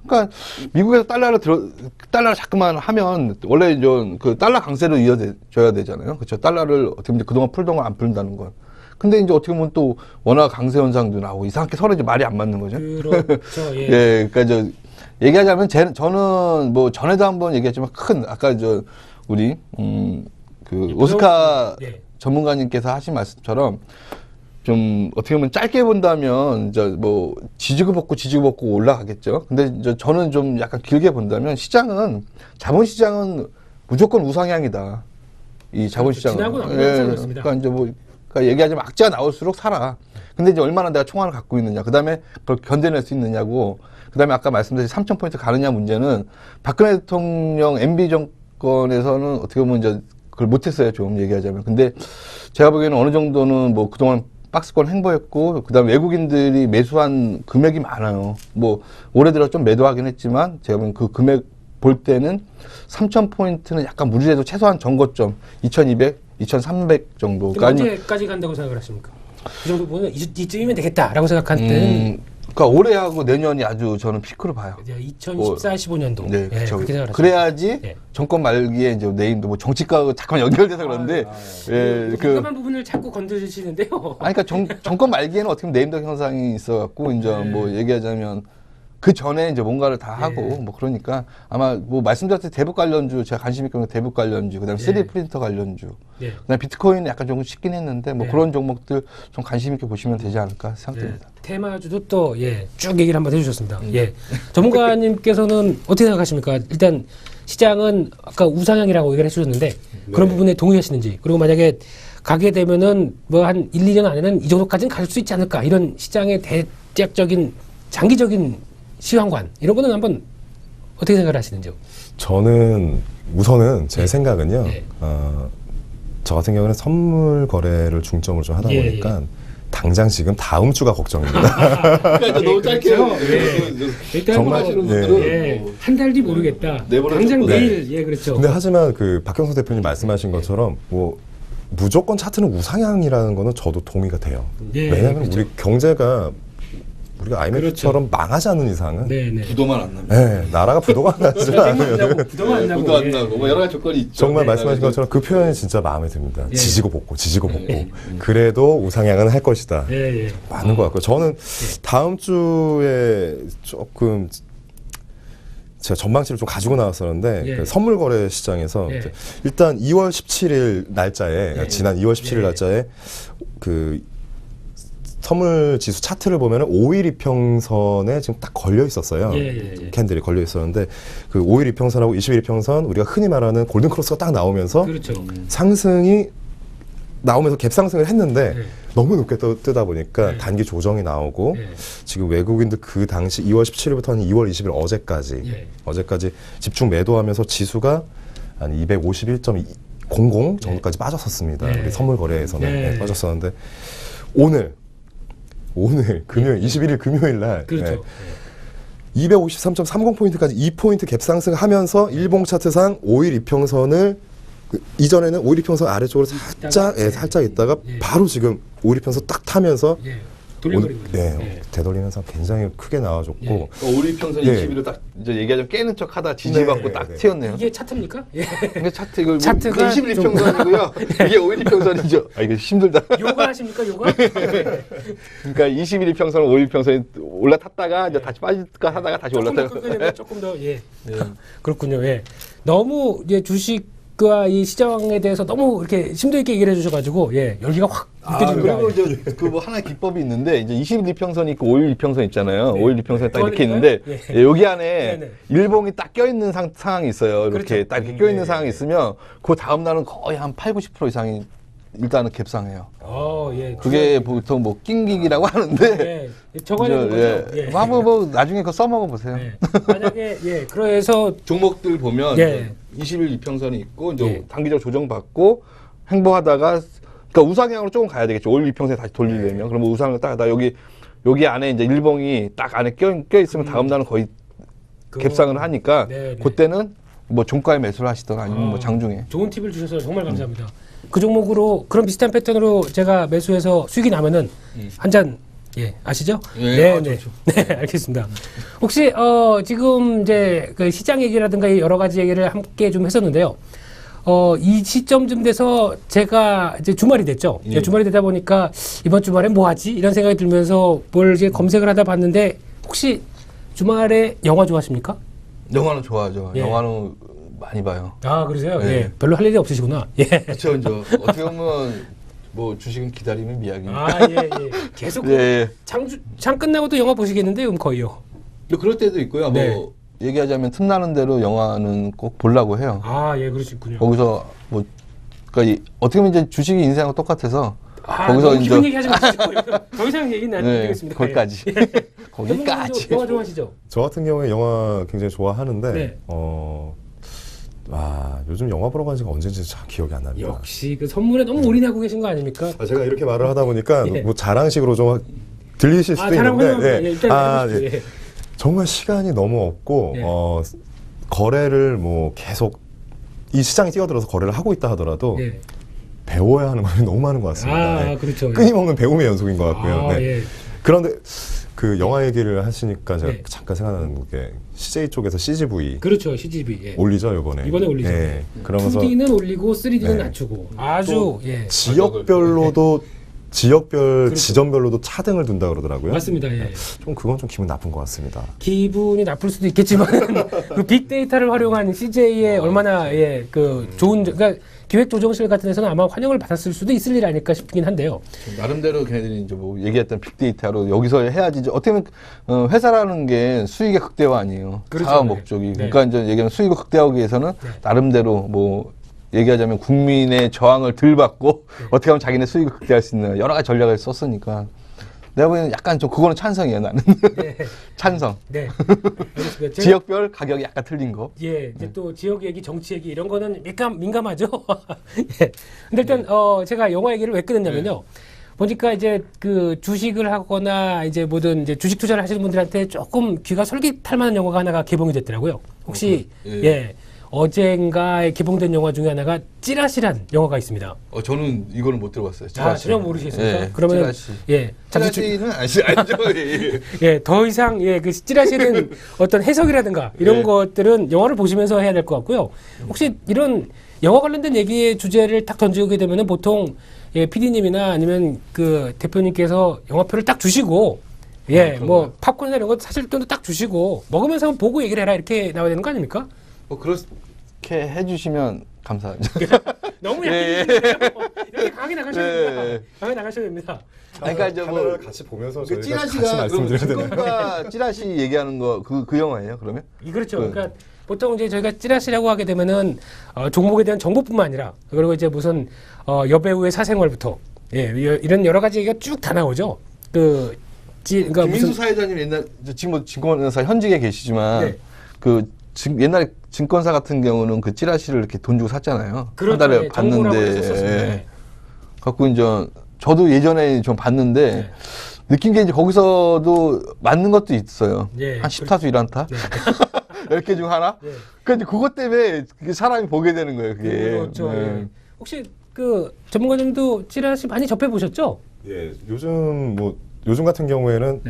그러니까 미국에서 달러를 자꾸만 하면 원래 이제 그 달러 강세로 이어져야 되잖아요. 그렇죠. 달러를 어떻게 보면 그동안 풀던 걸 안 풀다는 건. 근데 이제 어떻게 보면 또 워낙 강세 현상도 나오고 이상하게 서로 이제 말이 안 맞는 거죠. 그렇죠. 예. 예, 그러니까 저 얘기하자면 저는 뭐 전에도 한번 얘기했지만 아까 우리 그 오스카 예. 전문가님께서 하신 말씀처럼 좀 어떻게 보면 짧게 본다면 이제 뭐 지지고 볶고 올라가겠죠. 근데 이제 저는 좀 약간 길게 본다면 자본시장은 무조건 우상향이다. 이 자본시장은. 지나고 나면 항상 그렇습니다. 그러니까 이제 그러니까 얘기하자면 악재가 나올수록 살아. 근데 이제 얼마나 내가 총알을 갖고 있느냐. 그 다음에 그걸 견뎌낼 수 있느냐고. 그 다음에 아까 말씀드린 3,000포인트 가느냐 문제는 박근혜 대통령 MB 정권에서는 어떻게 보면 이제 그걸 못했어요. 좀 얘기하자면. 근데 제가 보기에는 어느 정도는 뭐 그동안 박스권 횡보했고, 그 다음에 외국인들이 매수한 금액이 많아요. 뭐, 올해 들어 좀 매도하긴 했지만, 제가 보면 그 금액 볼 때는 3,000포인트는 약간 무리해도 최소한 전고점 2,200, 2,300 정도. 그럼 언제까지 간다고 생각을 하십니까? 그 정도 보면 이쯤이면 되겠다라고 생각할 때는 그러니까 올해하고 내년이 아주 저는 피크로 봐요. 2014, 15년도. 네, 예, 그렇죠. 그렇게 생각을 그래야지 예. 정권 말기에 이제 내임도 뭐 정치과 잠깐 연결돼서 그런데 예, 민감한 부분을 자꾸 건드시는데요. 아니, 그러니까 정권 말기에는 어떻게 보면 네임덕 현상이 있어갖고, 이제 뭐 얘기하자면, 그 전에 이제 뭔가를 다 하고, 뭐 그러니까, 아마 뭐 말씀드렸듯이 대북 관련주, 제가 관심 있게 보는 대북 관련주, 그 다음에 3D 프린터 관련주, 그 다음에 비트코인은 약간 조금 쉽긴 했는데, 뭐 그런 종목들 좀 관심 있게 보시면 되지 않을까 생각됩니다. 테마주도 또, 쭉 얘기를 한번 해주셨습니다. 예. 전문가님께서는 어떻게 생각하십니까? 일단, 시장은 아까 우상향이라고 얘기를 해주셨는데 그런 부분에 동의하시는지, 그리고 만약에 가게 되면은 뭐 한 1, 2년 안에는 이 정도까지는 갈 수 있지 않을까, 이런 시장의 대략적인 장기적인 시황관 이런 거는 한번 어떻게 생각을 하시는지요? 저는 우선은 제 예. 생각은요. 예. 저 같은 경우는 선물 거래를 중점으로 좀 하다 예, 보니까 당장 지금 다음 주가 걱정입니다. 그러니까 너무 짧게 일단 정말, 하시는 예. 분들은 예, 한 달 뒤 모르겠다. 내버려 당장 뒀다. 내일, 예, 그렇죠. 근데 하지만 그 박경수 대표님 말씀하신 것처럼 뭐 무조건 차트는 우상향이라는 거는 저도 동의가 돼요. 예, 왜냐하면 그렇죠. 우리 경제가 우리가 IMF처럼 망하지 않는 이상은 네네. 부도만 안 납니다. 네, 나라가 부도가 안 나지 않으면 부도가 안 나고. 부도 안 나고 뭐 여러 가지 조건이 있죠. 정말 네, 말씀하신 네, 것처럼 그 표현이 진짜 마음에 듭니다. 예. 지지고 볶고 지지고 볶고 그래도 우상향은 할 것이다. 예, 예. 맞는 것 같고요. 저는 다음 주에 조금 제가 전망치를 좀 가지고 나왔었는데 예. 그 선물 거래 시장에서 예. 일단 2월 17일 날짜에 예. 지난 2월 17일 예. 날짜에 그 선물 지수 차트를 보면은 5일 이평선에 지금 딱 걸려 있었어요. 예. 캔들이 걸려 있었는데 그 5일 이평선하고 20일 이평선 우리가 흔히 말하는 골든 크로스가 딱 나오면서 그렇죠. 상승이 나오면서 갭 상승을 했는데 예. 너무 높게 뜨다 보니까 예. 단기 조정이 나오고 예. 지금 외국인들 그 당시 2월 17일부터 한 2월 20일 어제까지 집중 매도하면서 지수가 한 251.00 정도까지 빠졌었습니다. 예. 우리 선물 거래에서는 예. 빠졌었는데 오늘 금요일 21일 금요일 날 그렇죠. 253.30포인트까지 2포인트 갭 상승하면서 일봉 차트상 5일 이평선을 이전에는 5일 이평선 아래쪽으로 살짝 있다가 예. 바로 지금 5일 이평선 딱 타면서 예. 돌려버리고. 네, 되돌리면서 굉장히 크게 나와줬고 예. 오리 평선 예. 20일을 딱 이제 얘기하자면 깨는 척하다 지지받고 네, 딱 네. 튀었네요. 이게 차트입니까? 예. 이게 차트 이거 차트가 21 좀- 평선이고요. 이게 5일 평선이죠. 아 이거 힘들다. 요가 하십니까, 요가? 그러니까 21일 평선, 5일 평선이 올라탔다가 이제 다시 빠질까 하다가 다시 조금 더 올랐다가. 끄게 조금 더, 예. 그렇군요. 예. 너무 이제 주식과 이 시장에 대해서 너무 이렇게 심도 있게 얘기를 해주셔가지고, 예, 열기가 확 느껴집니다. 그리고 이제 그 뭐 하나의 기법이 있는데 이제 21일 평선이 있고 5일 이평선 있잖아요. 네. 5일 이평선이 딱 이렇게 도와드릴까요? 있는데 예. 예, 여기 안에 네네. 일봉이 딱 껴있는 상황이 있어요. 이렇게 그렇죠. 딱 이렇게 껴있는 네. 상황이 있으면 그 다음 날은 거의 한 80% 이상이 일단은 갭상해요. 예. 그게 보통 뭐 낑기기라고 하는데 예. 적어내는 거죠. 예. 한번 뭐 나중에 그거 써먹어 보세요. 예. 만약에, 예, 그래서, 종목들 보면 예. 20일 이평선이 있고 이제 예. 단기적으로 조정받고 행보하다가 그러니까 우상향으로 조금 가야 되겠죠. 5일 이평선에 다시 돌리려면 그러면 우상을 딱 여기 안에 이제 일봉이 딱 안에 껴 있으면 다음 날은 거의 갭상을 하니까 네, 네. 그때는 뭐 종가에 매수를 하시거나 아니면 뭐 장중에 좋은 팁을 주셔서 정말 감사합니다. 그 종목으로 그런 비슷한 패턴으로 제가 매수해서 수익이 나면은 한 잔, 예, 아시죠? 예, 네. 알겠습니다. 혹시 지금 이제 그 시장 얘기라든가 여러 가지 얘기를 함께 좀 했었는데요. 이 시점쯤 돼서 제가 이제 주말이 됐죠. 예. 주말이 되다 보니까 이번 주말에 뭐 하지? 이런 생각이 들면서 뭘 이제 검색을 하다 봤는데 혹시 주말에 영화 좋아하십니까? 영화는 좋아하죠. 예. 영화는 많이 봐요. 아, 그러세요? 네. 예. 별로 할 일이 없으시구나. 예. 그렇죠. 이제 어떻게 보면 뭐 주식은 기다리면 미약이니까. 아, 예. 계속 예. 장 끝나고도 영화 보시겠는데 거의요. 근데 그럴 때도 있고요. 네. 뭐 얘기하자면 틈나는 대로 영화는 꼭 보려고 해요. 아, 예, 그러시군요. 거기서 뭐 그러니까 어떻게 보면 이제 주식이 인생하고 똑같아서 거기서 너무 이제 기분 얘기하지 마시고 더 이상 얘기는 안 네, 드리겠습니다. 거기까지. 예. 거기까지. 영화 좋아하시죠? 저 같은 경우에 영화 굉장히 좋아하는데 네. 요즘 영화 보러 간 지가 언제인지 잘 기억이 안 납니다. 역시 그 선물에 너무 올인하고 계신 거 아닙니까? 제가 이렇게 말을 하다 보니까 예. 뭐 자랑식으로 좀 들리실 수도 자랑 있는데 환영합니다. 예, 일단 해보십시오. 예. 정말 시간이 너무 없고 예. 거래를 뭐 계속 이 시장에 뛰어들어서 거래를 하고 있다 하더라도 예. 배워야 하는 것이 너무 많은 것 같습니다. 네. 그렇죠. 끊임없는 배움의 연속인 것 같고요. 아, 네. 예. 그런데 그 영화 얘기를 하시니까 제가 예. 잠깐 생각나는 게 CJ 쪽에서 CGV 그렇죠. CGV. 예. 올리죠 이번에. 이번에 올리죠. 예. 그러면서 2D는 올리고 3D는 네. 낮추고 아주 예. 지역별로도 지역별 그렇죠. 지점별로도 차등을 둔다 그러더라고요. 맞습니다. 예. 좀 그건 좀 기분 나쁜 것 같습니다. 기분이 나쁠 수도 있겠지만 그 빅데이터를 활용한 CJ의 얼마나 좋은 그러니까 기획조정실 같은 데서는 아마 환영을 받았을 수도 있을 일 아닐까 싶긴 한데요. 나름대로 걔네들이 이제 뭐 얘기했던 빅데이터로 여기서 해야지 이제 어떻게 보면 회사라는 게 수익의 극대화 아니에요. 그렇죠. 사업 네. 목적이. 네. 그러니까 이제 얘기하면 수익을 극대화하기 위해서는 나름대로 뭐 얘기하자면 국민의 저항을 덜 받고 어떻게 하면 자기네 수익을 극대화할 수 있는 여러 가지 전략을 썼으니까 내가 보기에는 약간 좀 그거는 찬성이에요, 나는. 네. 찬성. 네. 알겠습니다. 지역별 가격이 약간 틀린 거. 예, 이제 또 지역 얘기, 정치 얘기 이런 거는 민감하죠. 예. 근데 일단 제가 영화 얘기를 왜 끊었냐면요. 보니까 이제 그 주식을 하거나 이제 뭐든 이제 주식 투자를 하시는 분들한테 조금 귀가 솔깃할 만한 영화가 하나가 개봉이 됐더라고요. 혹시 예. 어젠가에 개봉된 영화 중에 하나가 찌라시란 영화가 있습니다. 저는 이거는 못 들어봤어요. 전혀 모르시겠습니까? 예, 그러면 찌라시. 예, 찌라시는 알죠. 예, 더 이상 그 찌라시는 어떤 해석이라든가 이런 것들은 영화를 보시면서 해야 될 것 같고요. 혹시 이런 영화 관련된 얘기의 주제를 딱 던지게 되면은 보통 PD님이나 아니면 그 대표님께서 영화표를 딱 주시고 뭐 팝콘이나 이런 거 사실 돈도 딱 주시고 먹으면서 한번 보고 얘기를 해라 이렇게 나와야 되는 거 아닙니까? 그렇게 해주시면 감사하죠. 너무 약해. 이렇게 강하게 나가셔야 됩니다. 강하게 나가셔야 됩니다. 그러니까 이제 뭐 카메라를 같이 보면서 그 저희가 같이 찌라시가 말씀드려야 되나요? 증권가 찌라시 얘기하는 거 그 영화예요, 그러면? 그렇죠. 그러니까 보통 이제 저희가 찌라시라고 하게 되면은 종목에 대한 정보뿐만 아니라 그리고 이제 무슨 여배우의 사생활부터 이런 여러 가지 얘기가 쭉 다 나오죠. 그러니까 김민수 사회자님 옛날 지금 뭐 증권사 현직에 계시지만 옛날에 증권사 같은 경우는 그 찌라시를 이렇게 돈 주고 샀잖아요. 그렇죠. 한 달에 네, 정보라고 받는데 했었습니다. 갖고 이제 저도 예전에 좀 봤는데 느낀 게 이제 거기서도 맞는 것도 있어요. 한 10타수 1안타? 10개 중 하나? 그러니까 그것 때문에 사람이 보게 되는 거예요, 그게. 그렇죠. 혹시 그 전문가님도 찌라시 많이 접해 보셨죠? 예, 요즘 같은 경우에는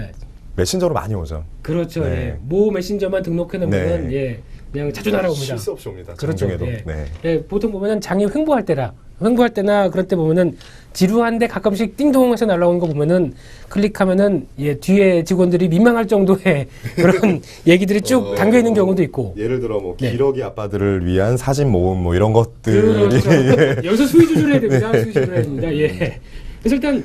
메신저로 많이 오죠. 그렇죠. 네. 모 메신저만 등록해 놓으면 그냥 자주 날아옵니다. 실수 없이 옵니다. 그렇죠. 장중에도. 보통 보면은 장이 횡보할 때나 그럴 때 보면은 지루한데 가끔씩 띵동해서 날아오는 거 보면은 클릭하면은 뒤에 직원들이 민망할 정도의 그런 얘기들이 쭉 담겨 있는 경우도 있고. 예를 들어 뭐 기러기 아빠들을 위한 사진 모음 뭐 이런 것들이 그렇죠. 여기서 수위 조절해야 됩니다. 수위 조절해야 됩니다. 예. 그래서 일단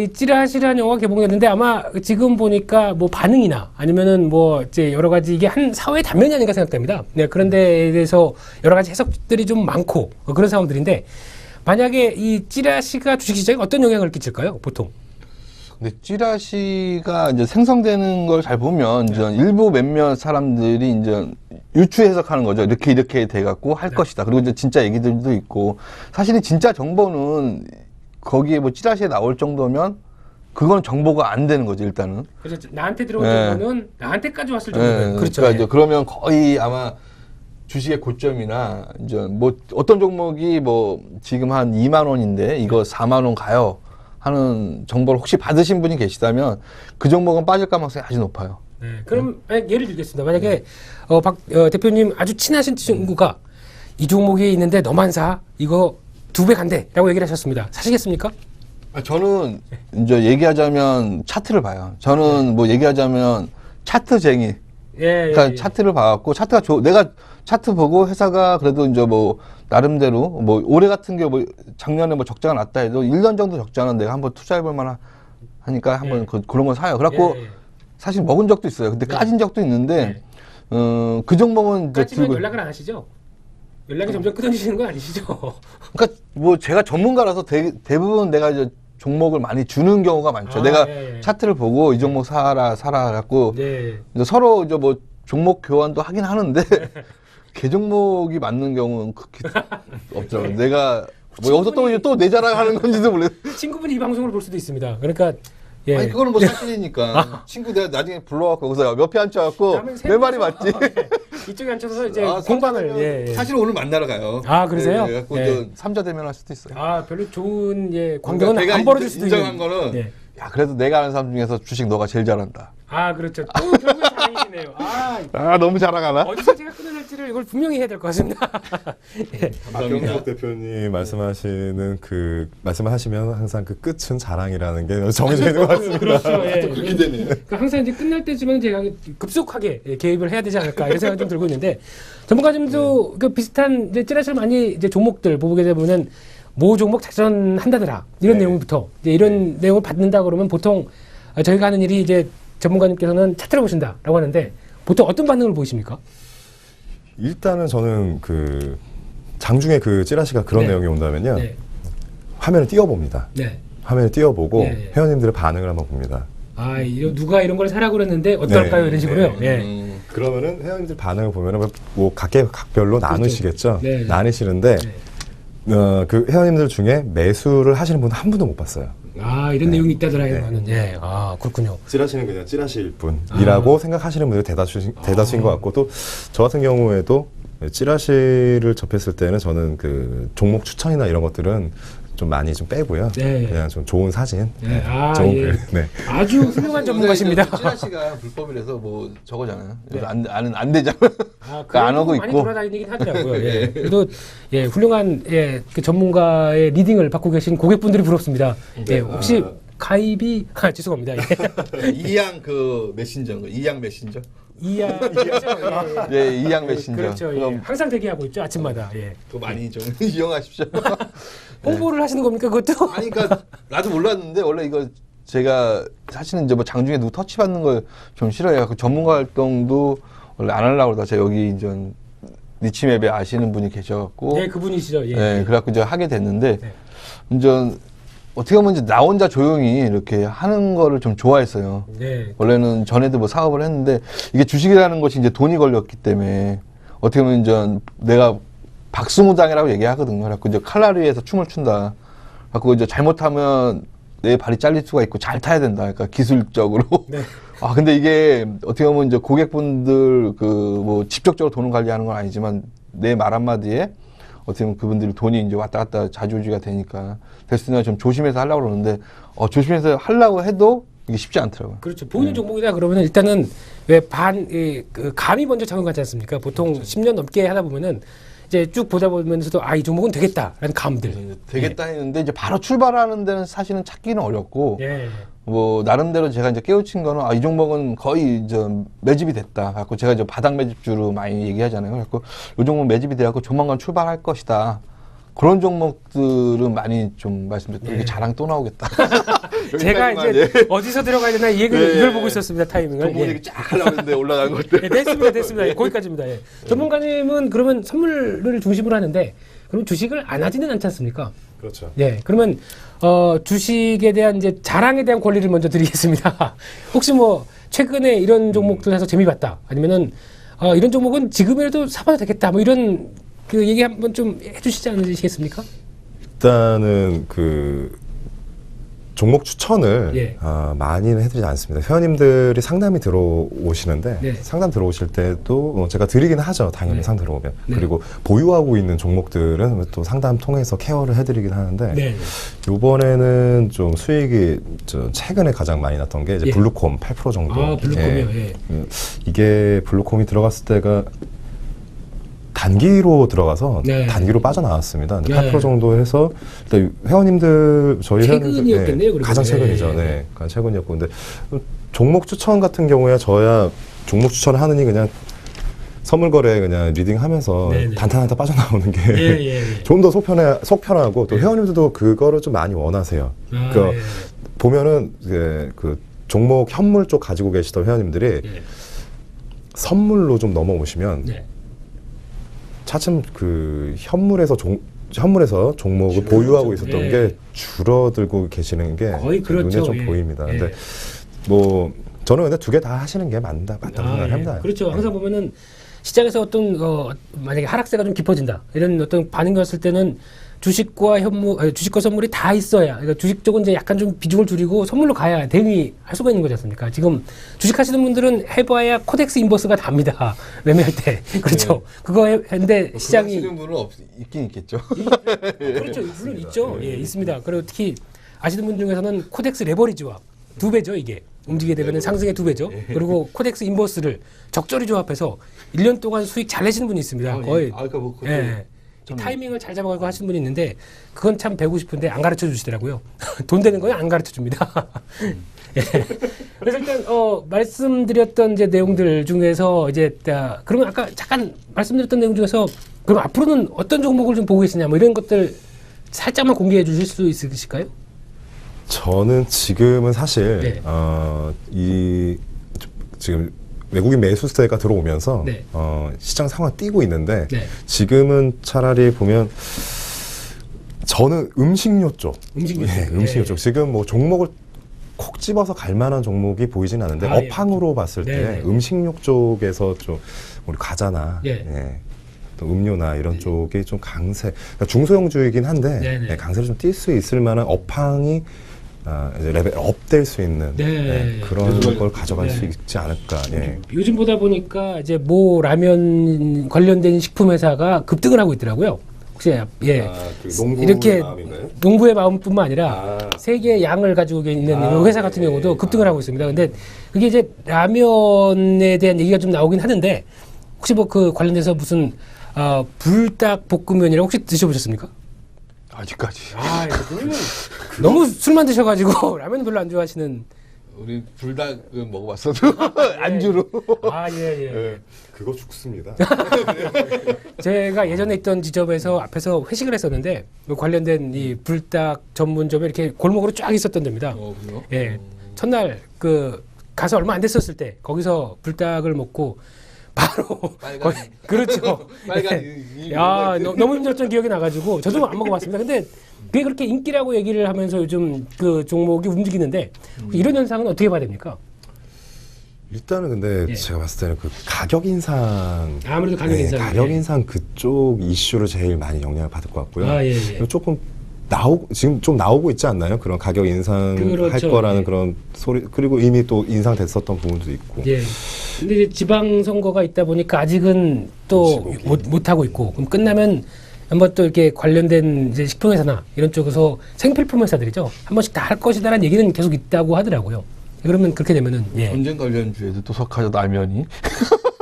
이 찌라시라는 영화가 개봉했는데 아마 지금 보니까 뭐 반응이나 아니면은 뭐 이제 여러 가지 이게 한 사회의 단면이 아닌가 생각됩니다. 그런 데에 대해서 여러 가지 해석들이 좀 많고 그런 상황들인데 만약에 이 찌라시가 주식시장에 어떤 영향을 끼칠까요? 보통. 근데 찌라시가 이제 생성되는 걸 잘 보면 이제 일부 몇몇 사람들이 이제 유추 해석하는 거죠. 이렇게 돼갖고 할 것이다. 그리고 이제 진짜 얘기들도 있고 사실은 진짜 정보는 거기에 뭐 찌라시에 나올 정도면 그건 정보가 안 되는 거죠, 일단은. 그래서 나한테 들어온 정보는 나한테까지 왔을 정도는 그렇죠. 그러니까 이제 그러면 거의 아마 주식의 고점이나 이제 뭐 어떤 종목이 뭐 지금 한 2만 원인데 이거 4만 원 가요 하는 정보를 혹시 받으신 분이 계시다면 그 종목은 빠질 가능성이 아주 높아요. 그럼 예를 들겠습니다. 만약에 박 대표님 아주 친하신 친구가 이 종목이 있는데 너만 사 이거 2배 간대라고 얘기를 하셨습니다. 사시겠습니까? 저는 이제 얘기하자면 차트를 봐요. 저는 뭐 얘기하자면 차트쟁이. 그러니까 차트를 봐갖고 차트가 내가 차트 보고 회사가 그래도 이제 뭐 나름대로 뭐 올해 같은 게 뭐 작년에 뭐 적자가 났다 해도 1년 정도 적자는 내가 한번 투자해볼 만하니까 한번 그런 거 사요. 그래갖고 사실 먹은 적도 있어요. 근데 까진 적도 있는데 그 종목은 이제 까지면 연락을 안 하시죠? 연락이 점점 끊어지시는 건 아니시죠? 그러니까 뭐 제가 전문가라서 대부분 내가 이제 종목을 많이 주는 경우가 많죠. 내가 차트를 보고 이 종목 사라 갖고 이제 서로 이제 뭐 종목 교환도 하긴 하는데 개 종목이 맞는 경우는 그렇게 없더라고요. 내가 뭐 여기서 또 내 자랑하는 건지도 모르겠어요. 친구분이 이 방송을 볼 수도 있습니다. 그러니까 아니 그거는 뭐 사실이니까 친구 내가 나중에 불러갖고 거기서 옆에 앉혀갖고 내 말이 맞지. 이쪽에 앉혀서 이제 공방을 사실 오늘 만나러 가요. 그러세요? 그래갖고 삼자 대면할 수도 있어요. 별로 좋은 광경은 안 벌어질 수도 있는. 인정한 거는 야 그래도 내가 아는 사람 중에서 주식 너가 제일 잘한다. 그렇죠. 또 결국에 자랑이시네요. 너무 자랑하나? 어디서 제가 끊어낼지 한마디를 이걸 분명히 해야 될 것 같습니다. 예. 박경석 대표님 말씀하시면 항상 그 끝은 자랑이라는 게 정해져 있는 것 같습니다. 그렇죠. 예. 그렇게 되네요. 그러니까 항상 이제 끝날 때쯤은 제가 급속하게 개입을 해야 되지 않을까 이런 생각이 좀 들고 있는데 전문가님도 그 비슷한 이제 찌라시를 많이 이제 종목들 보게 되면은 모 종목 작전한다더라 이런 내용부터 이제 이런 내용을 받는다 그러면 보통 저희가 하는 일이 이제 전문가님께서는 차트를 보신다라고 하는데 보통 어떤 반응을 보이십니까? 일단은 저는 그 장중에 그 찌라시가 그런 네. 내용이 온다면요. 네. 화면을 띄워봅니다. 네. 화면을 띄워보고 네. 회원님들의 반응을 한번 봅니다. 아, 누가 이런 걸 사라고 그랬는데 어떨까요? 네. 이런 식으로요. 네. 예. 그러면은 회원님들 반응을 보면은 뭐 각별로 나누시겠죠. 네. 나누시는데 그 회원님들 중에 매수를 하시는 분 한 분도 못 봤어요. 아, 이런 내용이 있다더라 이거는. 예. 아, 그렇군요. 찌라시는 그냥 찌라시일 뿐이라고 생각하시는 분들이 대다수인 것 같고 또 저 같은 경우에도 찌라시를 접했을 때는 저는 그 종목 추천이나 이런 것들은 좀 많이 좀 빼고요. 네. 그냥 좀 좋은 사진, 네. 아, 좋은 예. 글. 네. 아주 훌륭한 전문가십니다. 찌라시가 불법이라서 뭐 저거잖아요. 그래서 안 되잖아. 아, 그러니까 안 오고 많이 있고. 돌아다니긴 하더라고요. 예. 그래도 예, 훌륭한 그 전문가의 리딩을 받고 계신 고객분들이 부럽습니다. 예, 혹시 가입이 죄송합니다. 예. 이양 그 메신저인 거. 이양 메신저. 이야, 그렇죠. 예, 예. 예, 이양 메신저. 그렇죠. 예. 그럼 항상 대기하고 있죠. 아침마다. 예. 또 많이 좀 이용하십시오. 홍보를 하시는 겁니까 그것도? 아니, 그러니까 나도 몰랐는데 원래 이거 제가 사실은 이제 뭐 장중에 누구 터치 받는 걸 좀 싫어해요. 그 전문가 활동도 원래 안 하려고 그러다 제가 여기 이제 니치맵에 아시는 분이 계셔갖고 네, 그분이시죠. 예. 네, 그래갖고 이제 하게 됐는데 네. 이제 어떻게 보면 이제 나 혼자 조용히 이렇게 하는 거를 좀 좋아했어요. 네. 원래는 전에도 뭐 사업을 했는데 이게 주식이라는 것이 이제 돈이 걸렸기 때문에 어떻게 보면 이제 내가 박수무당이라고 얘기하거든요. 그래갖고 이제 칼라리에서 춤을 춘다. 그래갖고 이제 잘못하면 내 발이 잘릴 수가 있고 잘 타야 된다. 그러니까 기술적으로. 네. 아, 근데 이게 어떻게 보면 이제 고객분들 그 뭐 직접적으로 돈을 관리하는 건 아니지만 내 말 한마디에 어떻게 보면 그분들이 돈이 이제 왔다 갔다 자주지가 되니까 됐으나 좀 조심해서 하려고 그러는데 조심해서 하려고 해도 이게 쉽지 않더라고요. 그렇죠. 보이는 종목이다 그러면은 일단은 왜 그 감이 먼저 작용하지 않습니까? 보통 10년 넘게 하다 보면은 이제 쭉 보다 보면서도 이 종목은 되겠다라는 감들. 되겠다 했는데 이제 바로 출발하는 데는 사실은 찾기는 어렵고 예. 뭐 나름대로 제가 이제 깨우친 거는 이 종목은 거의 이제 매집이 됐다. 갖고 제가 이제 바닥 매집주로 많이 얘기하잖아요. 그래서 이 종목 매집이 돼갖고 조만간 출발할 것이다. 그런 종목들은 많이 좀 말씀드렸고 이게 자랑 또 나오겠다. 제가 이제 어디서 들어가야 되나 이 얘기를 이걸 보고 있었습니다. 타이밍을. 종목 얘기 쫙 하려고 했는데 올라간 것들. 예, 됐습니다. 예, 거기까지입니다. 예. 전문가님은 그러면 선물을 중심으로 하는데 그럼 주식을 안 하지는 않지 않습니까? 그렇죠. 예, 그러면 주식에 대한 이제 자랑에 대한 권리를 먼저 드리겠습니다. 혹시 뭐 최근에 이런 종목들 해서 재미 봤다. 아니면은 이런 종목은 지금이라도 사봐도 되겠다. 뭐 이런 그 얘기 한번 좀 해주시지 않으시겠습니까? 일단은 그 종목 추천을 많이는 해드리지 않습니다. 회원님들이 상담이 들어오시는데 상담 들어오실 때도 제가 드리긴 하죠. 당연히 상담 들어오면. 그리고 보유하고 있는 종목들은 또 상담 통해서 케어를 해드리긴 하는데 요번에는 좀 수익이 최근에 가장 많이 났던 게 이제 블루콤 8% 정도. 블루콤이요. 이게 블루콤이 들어갔을 때가 단기로 들어가서 단기로 빠져나왔습니다. 8% 정도 해서 일단 회원님들 저희 최근이었겠네요. 가장 최근이죠. 네, 가장 최근이었고 근데 종목 추천 같은 경우에 저야 종목 추천을 하느니 그냥 선물 거래 그냥 리딩하면서 단타단타 빠져나오는 게 좀 더 속 편하고 또 회원님들도 그거를 좀 많이 원하세요. 보면은 그 종목 현물 쪽 가지고 계시던 회원님들이 선물로 좀 넘어오시면 차츰 그 현물에서 종목을 보유하고 있었던 게 줄어들고 계시는 게 거의 그렇죠. 눈에 좀 보입니다. 근데 뭐 저는 근데 두 개 다 하시는 게 맞다고 생각을 합니다. 그렇죠. 항상 보면은 시장에서 어떤 만약에 하락세가 좀 깊어진다 이런 어떤 반응이 왔을 때는 주식과 주식과 선물이 다 있어야. 그러니까 주식 쪽은 이제 약간 좀 비중을 줄이고 선물로 가야 대응할 수가 있는 거지 않습니까? 지금 주식 하시는 분들은 해봐야 코덱스 인버스가 답니다. 매매할 때. 그렇죠. 그거 했는데 시장이. 하시는 분은 있긴 있겠죠. 그렇죠. 물론 있죠. 예, 있습니다. 그리고 특히 아시는 분 중에서는 코덱스 레버리지와 2배죠, 이게. 움직이게 되면 상승의 2배죠. 그리고 코덱스 인버스를 적절히 조합해서 1년 동안 수익 잘 내시는 분이 있습니다. 거의. 그러니까 뭐 예. 타이밍을 잘 잡아가지고 하시는 분이 있는데 그건 참 배우고 싶은데 안 가르쳐 주시더라고요. 돈 되는 건 안 가르쳐 줍니다. 예. 그래서 일단 말씀드렸던 이제 내용들 중에서 이제 그러면 아까 잠깐 말씀드렸던 내용 중에서 그럼 앞으로는 어떤 종목을 좀 보고 계시냐 뭐 이런 것들 살짝만 공개해 주실 수 있으실까요? 저는 지금은 사실 네. 지금 외국인 매수세가 들어오면서 네. 시장 상황 뛰고 있는데 네. 지금은 차라리 보면 저는 음식료 쪽, 음식료 쪽. 음식료 네. 쪽 지금 뭐 종목을 콕 집어서 갈 만한 종목이 보이지는 않은데 아, 예. 업황으로 봤을 네, 때 네. 음식료 쪽에서 좀 우리 과자나 예. 또 음료나 이런 쪽이 좀 강세, 그러니까 중소형주이긴 한데 네, 네. 강세를 좀 띌 수 있을 만한 업황이 이제 레벨 업될 수 있는 네. 그런 걸 가져갈 네. 수 있지 않을까. 예. 요즘 보다 보니까 이제 모 라면 관련된 식품 회사가 급등을 하고 있더라고요. 혹시 이렇게 농부의 마음뿐만 아니라 세계의 양을 가지고 있는 회사 같은 경우도 급등을 하고 있습니다. 근데 그게 이제 라면에 대한 얘기가 좀 나오긴 하는데 혹시 뭐 그 관련돼서 무슨 불닭 볶음면이라고 혹시 드셔보셨습니까? 아직까지. 그러면 너무 술만 드셔가지고 라면 별로 안 좋아하시는. 우리 불닭은 먹어봤어도 안주로. 예. 그거 죽습니다. 제가 예전에 있던 지점에서 앞에서 회식을 했었는데 그 관련된 이 불닭 전문점에 이렇게 골목으로 쫙 있었던 데입니다. 그래요? 예. 첫날 가서 얼마 안 됐었을 때 거기서 불닭을 먹고 바로 그렇죠. 빨간 예. 너무 힘들었던 기억이 나가지고 저도 안 먹어봤습니다. 근데 그게 그렇게 인기라고 얘기를 하면서 요즘 그 종목이 움직이는데 이런 현상은 어떻게 봐야 됩니까? 일단은 근데 제가 봤을 때는 그 가격 인상, 아무래도 가격 인상, 가격 인상 그쪽 이슈로 제일 많이 영향을 받을 것 같고요. 예. 조금 지금 좀 나오고 있지 않나요? 그런 가격 인상할 그렇죠. 거라는 그런 소리, 그리고 이미 또 인상됐었던 부분도 있고. 예. 근데 이제 지방 선거가 있다 보니까 아직은 또 못 하고 있고, 그럼 끝나면 한번 또 이렇게 관련된 이제 식품회사나 이런 쪽에서 생필품 회사들이죠. 한 번씩 다 할 것이다라는 얘기는 계속 있다고 하더라고요. 그러면 그렇게 되면은 전쟁 관련주에도 또 석하죠 라면이.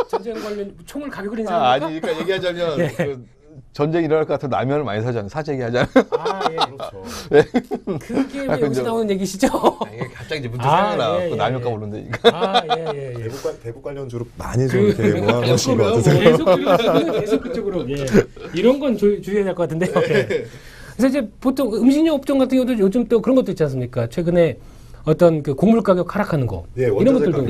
전쟁 관련 총을 가격을 인상합니까? 아니 그러니까 얘기하자면 그 전쟁이 일어날 것 같은 라면을 많이 사잖아요. 사재 얘기하잖아요. 그렇죠. 그게 왜 여기서 나오는 얘기시죠? 이게 갑자기 이제 문득 생각나. 그 라면값 오른다니까. 대북 관련주로 많이 좀 이렇게 모아놓으신 것 같으세요. 계속 그쪽으로. 이런 건 주의해야 될 것 같은데요. 그래서 이제 보통 음식료 업종 같은 경우도 요즘 또 그런 것도 있지 않습니까? 최근에 어떤 그 곡물 가격 하락하는 거 이런 것들도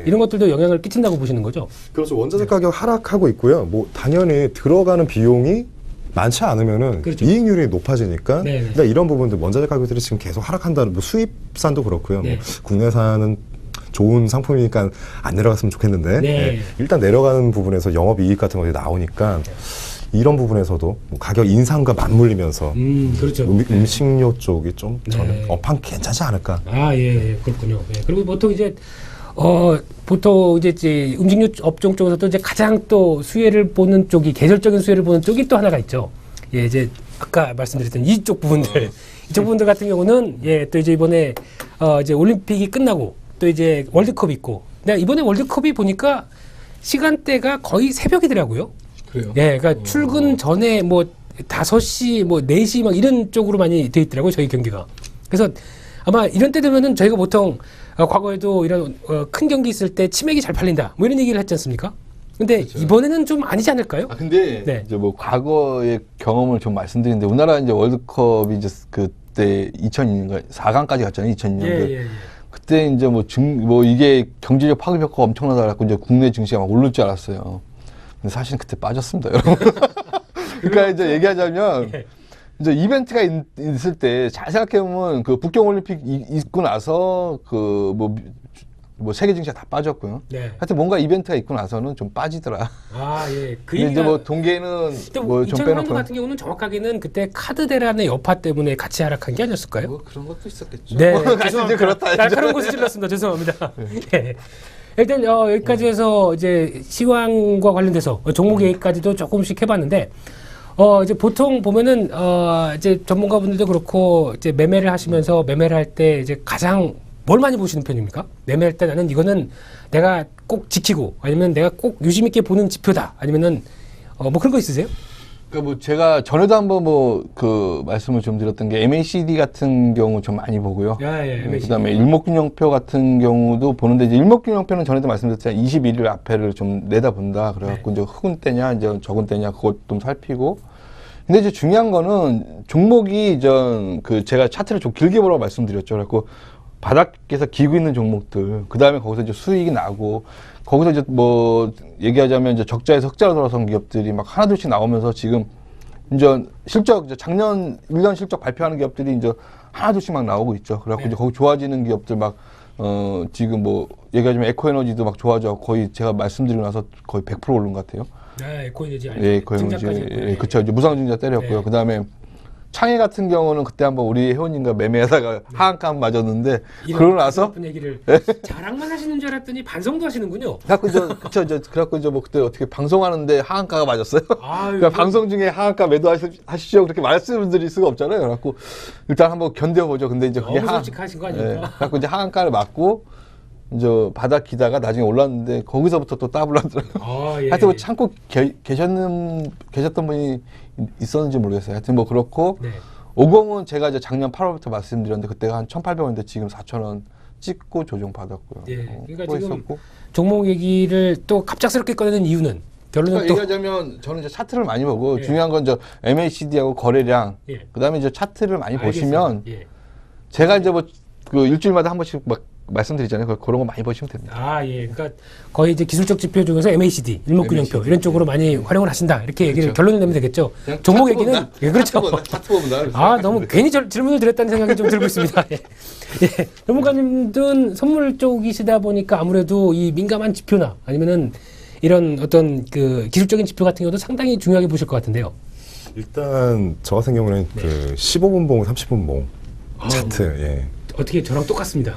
이런 것들도 영향을 끼친다고 보시는 거죠? 그렇죠. 원자재 가격 하락하고 있고요. 뭐 당연히 들어가는 비용이 많지 않으면은 그렇죠. 이익률이 높아지니까 그러니까 이런 부분들 원자재 가격들이 지금 계속 하락한다는 뭐 수입산도 그렇고요. 뭐 국내산은 좋은 상품이니까 안 내려갔으면 좋겠는데 일단 내려가는 부분에서 영업이익 같은 것들이 나오니까 이런 부분에서도 뭐 가격 인상과 맞물리면서 그렇죠. 음식료 쪽이 좀 저는 업황 괜찮지 않을까. 그렇군요. 그리고 보통 이제 음식료 업종 쪽에서도 이제 가장 또 수혜를 보는 쪽이 계절적인 수혜를 보는 쪽이 또 하나가 있죠. 이제 아까 말씀드렸던 이쪽 부분들, 이쪽 부분들 같은 경우는 또 이제 이번에 이제 올림픽이 끝나고 또 이제 월드컵이 있고, 내가 이번에 월드컵이 보니까 시간대가 거의 새벽이더라고요. 그래요? 그러니까 출근 전에 뭐 5시, 뭐 4시 막 이런 쪽으로 많이 돼 있더라고요, 저희 경기가. 그래서 아마 이런 때 되면은 저희가 보통 과거에도 이런 큰 경기 있을 때 치맥이 잘 팔린다, 뭐 이런 얘기를 했지 않습니까? 근데 그렇죠. 이번에는 좀 아니지 않을까요? 근데 이제 뭐 과거의 경험을 좀 말씀드리는데 우리나라 이제 월드컵이 이제 그때 2002년가 4강까지 갔잖아요, 2002년도. 그때 이제 뭐 이게 경제적 파급 효과가 엄청나다 그래갖고 이제 국내 증시가 막 오를 줄 알았어요. 근데 사실은 그때 빠졌습니다, 여러분. 그러니까 이제 얘기하자면 이제 이벤트가 있을 때 잘 생각해보면 그 북경 올림픽 있고 나서 그 뭐 세계 증시가 다 빠졌고요. 하여튼 뭔가 이벤트가 있고 나서는 좀 빠지더라. 그 근데 이제 뭐 동계는 뭐 좀 2000년도 빼놓고 같은 경우는 정확하게는 그때 카드 대란의 여파 때문에 같이 하락한 게 아니었을까요? 뭐 그런 것도 있었겠죠. 죄송합니다. 이제 그렇다. 날카로운 곳을 찔렀습니다. 죄송합니다. 일단 여기까지 해서 이제 시황과 관련돼서 종목 얘기까지도 조금씩 해봤는데 이제 보통 보면은 이제 전문가분들도 그렇고 이제 매매를 하시면서 매매를 할 때 이제 가장 뭘 많이 보시는 편입니까? 매매할 때 나는 이거는 내가 꼭 지키고 아니면 내가 꼭 유심 있게 보는 지표다. 아니면은 뭐 그런 거 있으세요? 그러니까 뭐 제가 전에도 한번 뭐 그 말씀을 좀 드렸던 게 MACD 같은 경우 좀 많이 보고요. 그다음에 일목균형표 같은 경우도 보는데 이제 일목균형표는 전에도 말씀드렸잖아요. 21일 앞에를 좀 내다본다. 그래갖고 이제 흑은 때냐 이제 적은 때냐 그것 좀 살피고. 근데 이제 중요한 거는 종목이 그 제가 차트를 좀 길게 보라고 말씀드렸죠. 그래갖고 바닥에서 기고 있는 종목들, 그 다음에 거기서 이제 수익이 나고, 거기서 이제 뭐, 얘기하자면 이제 적자에서 흑자로 돌아선 기업들이 막 하나둘씩 나오면서 지금, 이제 실적, 이제 작년 1년 실적 발표하는 기업들이 이제 하나둘씩 막 나오고 있죠. 그래갖고 이제 거기 좋아지는 기업들 막, 지금 뭐, 얘기하자면 에코에너지도 막 좋아져. 거의 제가 말씀드리고 나서 거의 100% 오른 것 같아요. 에코에너지 알죠? 예, 에코에너지. 예, 그쵸. 이제 무상증자 때렸고요. 그 다음에, 창해 같은 경우는 그때 한번 우리 회원님과 매매하다가 하한가 한번 맞았는데 그러고 나서 얘기를 자랑만 하시는 줄 알았더니 반성도 하시는군요. 그래갖고 뭐 그때 어떻게 방송하는데 하한가가 맞았어요. 그러니까 방송 중에 하한가 매도하시죠 그렇게 말씀드릴 수가 없잖아요. 그래갖고 일단 한번 견뎌보죠. 근데 이제 그게 너무 솔직하신 거 아닙니까? 예, 그래갖고 이제 하한가를 맞고 이제 바닥 기다가 나중에 올랐는데 거기서부터 또 따블하더라고요. 하여튼 뭐 참고 계셨던 분이 있었는지 모르겠어요. 하여튼 뭐 그렇고 50은 제가 이제 작년 8월부터 말씀드렸는데 그때가 한 1,800원인데 지금 4,000원 찍고 조정 받았고요. 그러니까 지금 있었고. 종목 얘기를 또 갑작스럽게 꺼내는 이유는 결론은 그러니까 얘기하자면 저는 이제 차트를 많이 보고 중요한 건 저 MACD하고 거래량 그다음에 이제 차트를 많이 보시면 제가 이제 뭐 그 일주일마다 한 번씩 막 말씀드리잖아요. 그런 거 많이 보시면 됩니다. 그러니까 거의 이제 기술적 지표 중에서 MACD, 일목균형표 이런 쪽으로 많이 활용을 하신다. 이렇게 얘기를 결론을 내면 되겠죠. 종목 얘기는 그렇죠. 차트 보면 너무 괜히 질문을 드렸다는 생각이 좀 들고 있습니다. 전문가님들은 선물 쪽이시다 보니까 아무래도 이 민감한 지표나 아니면은 이런 어떤 그 기술적인 지표 같은 경우도 상당히 중요하게 보실 것 같은데요. 일단 저 같은 경우는 그 15분 봉, 30분 봉 차트. 어떻게 저랑 똑같습니다.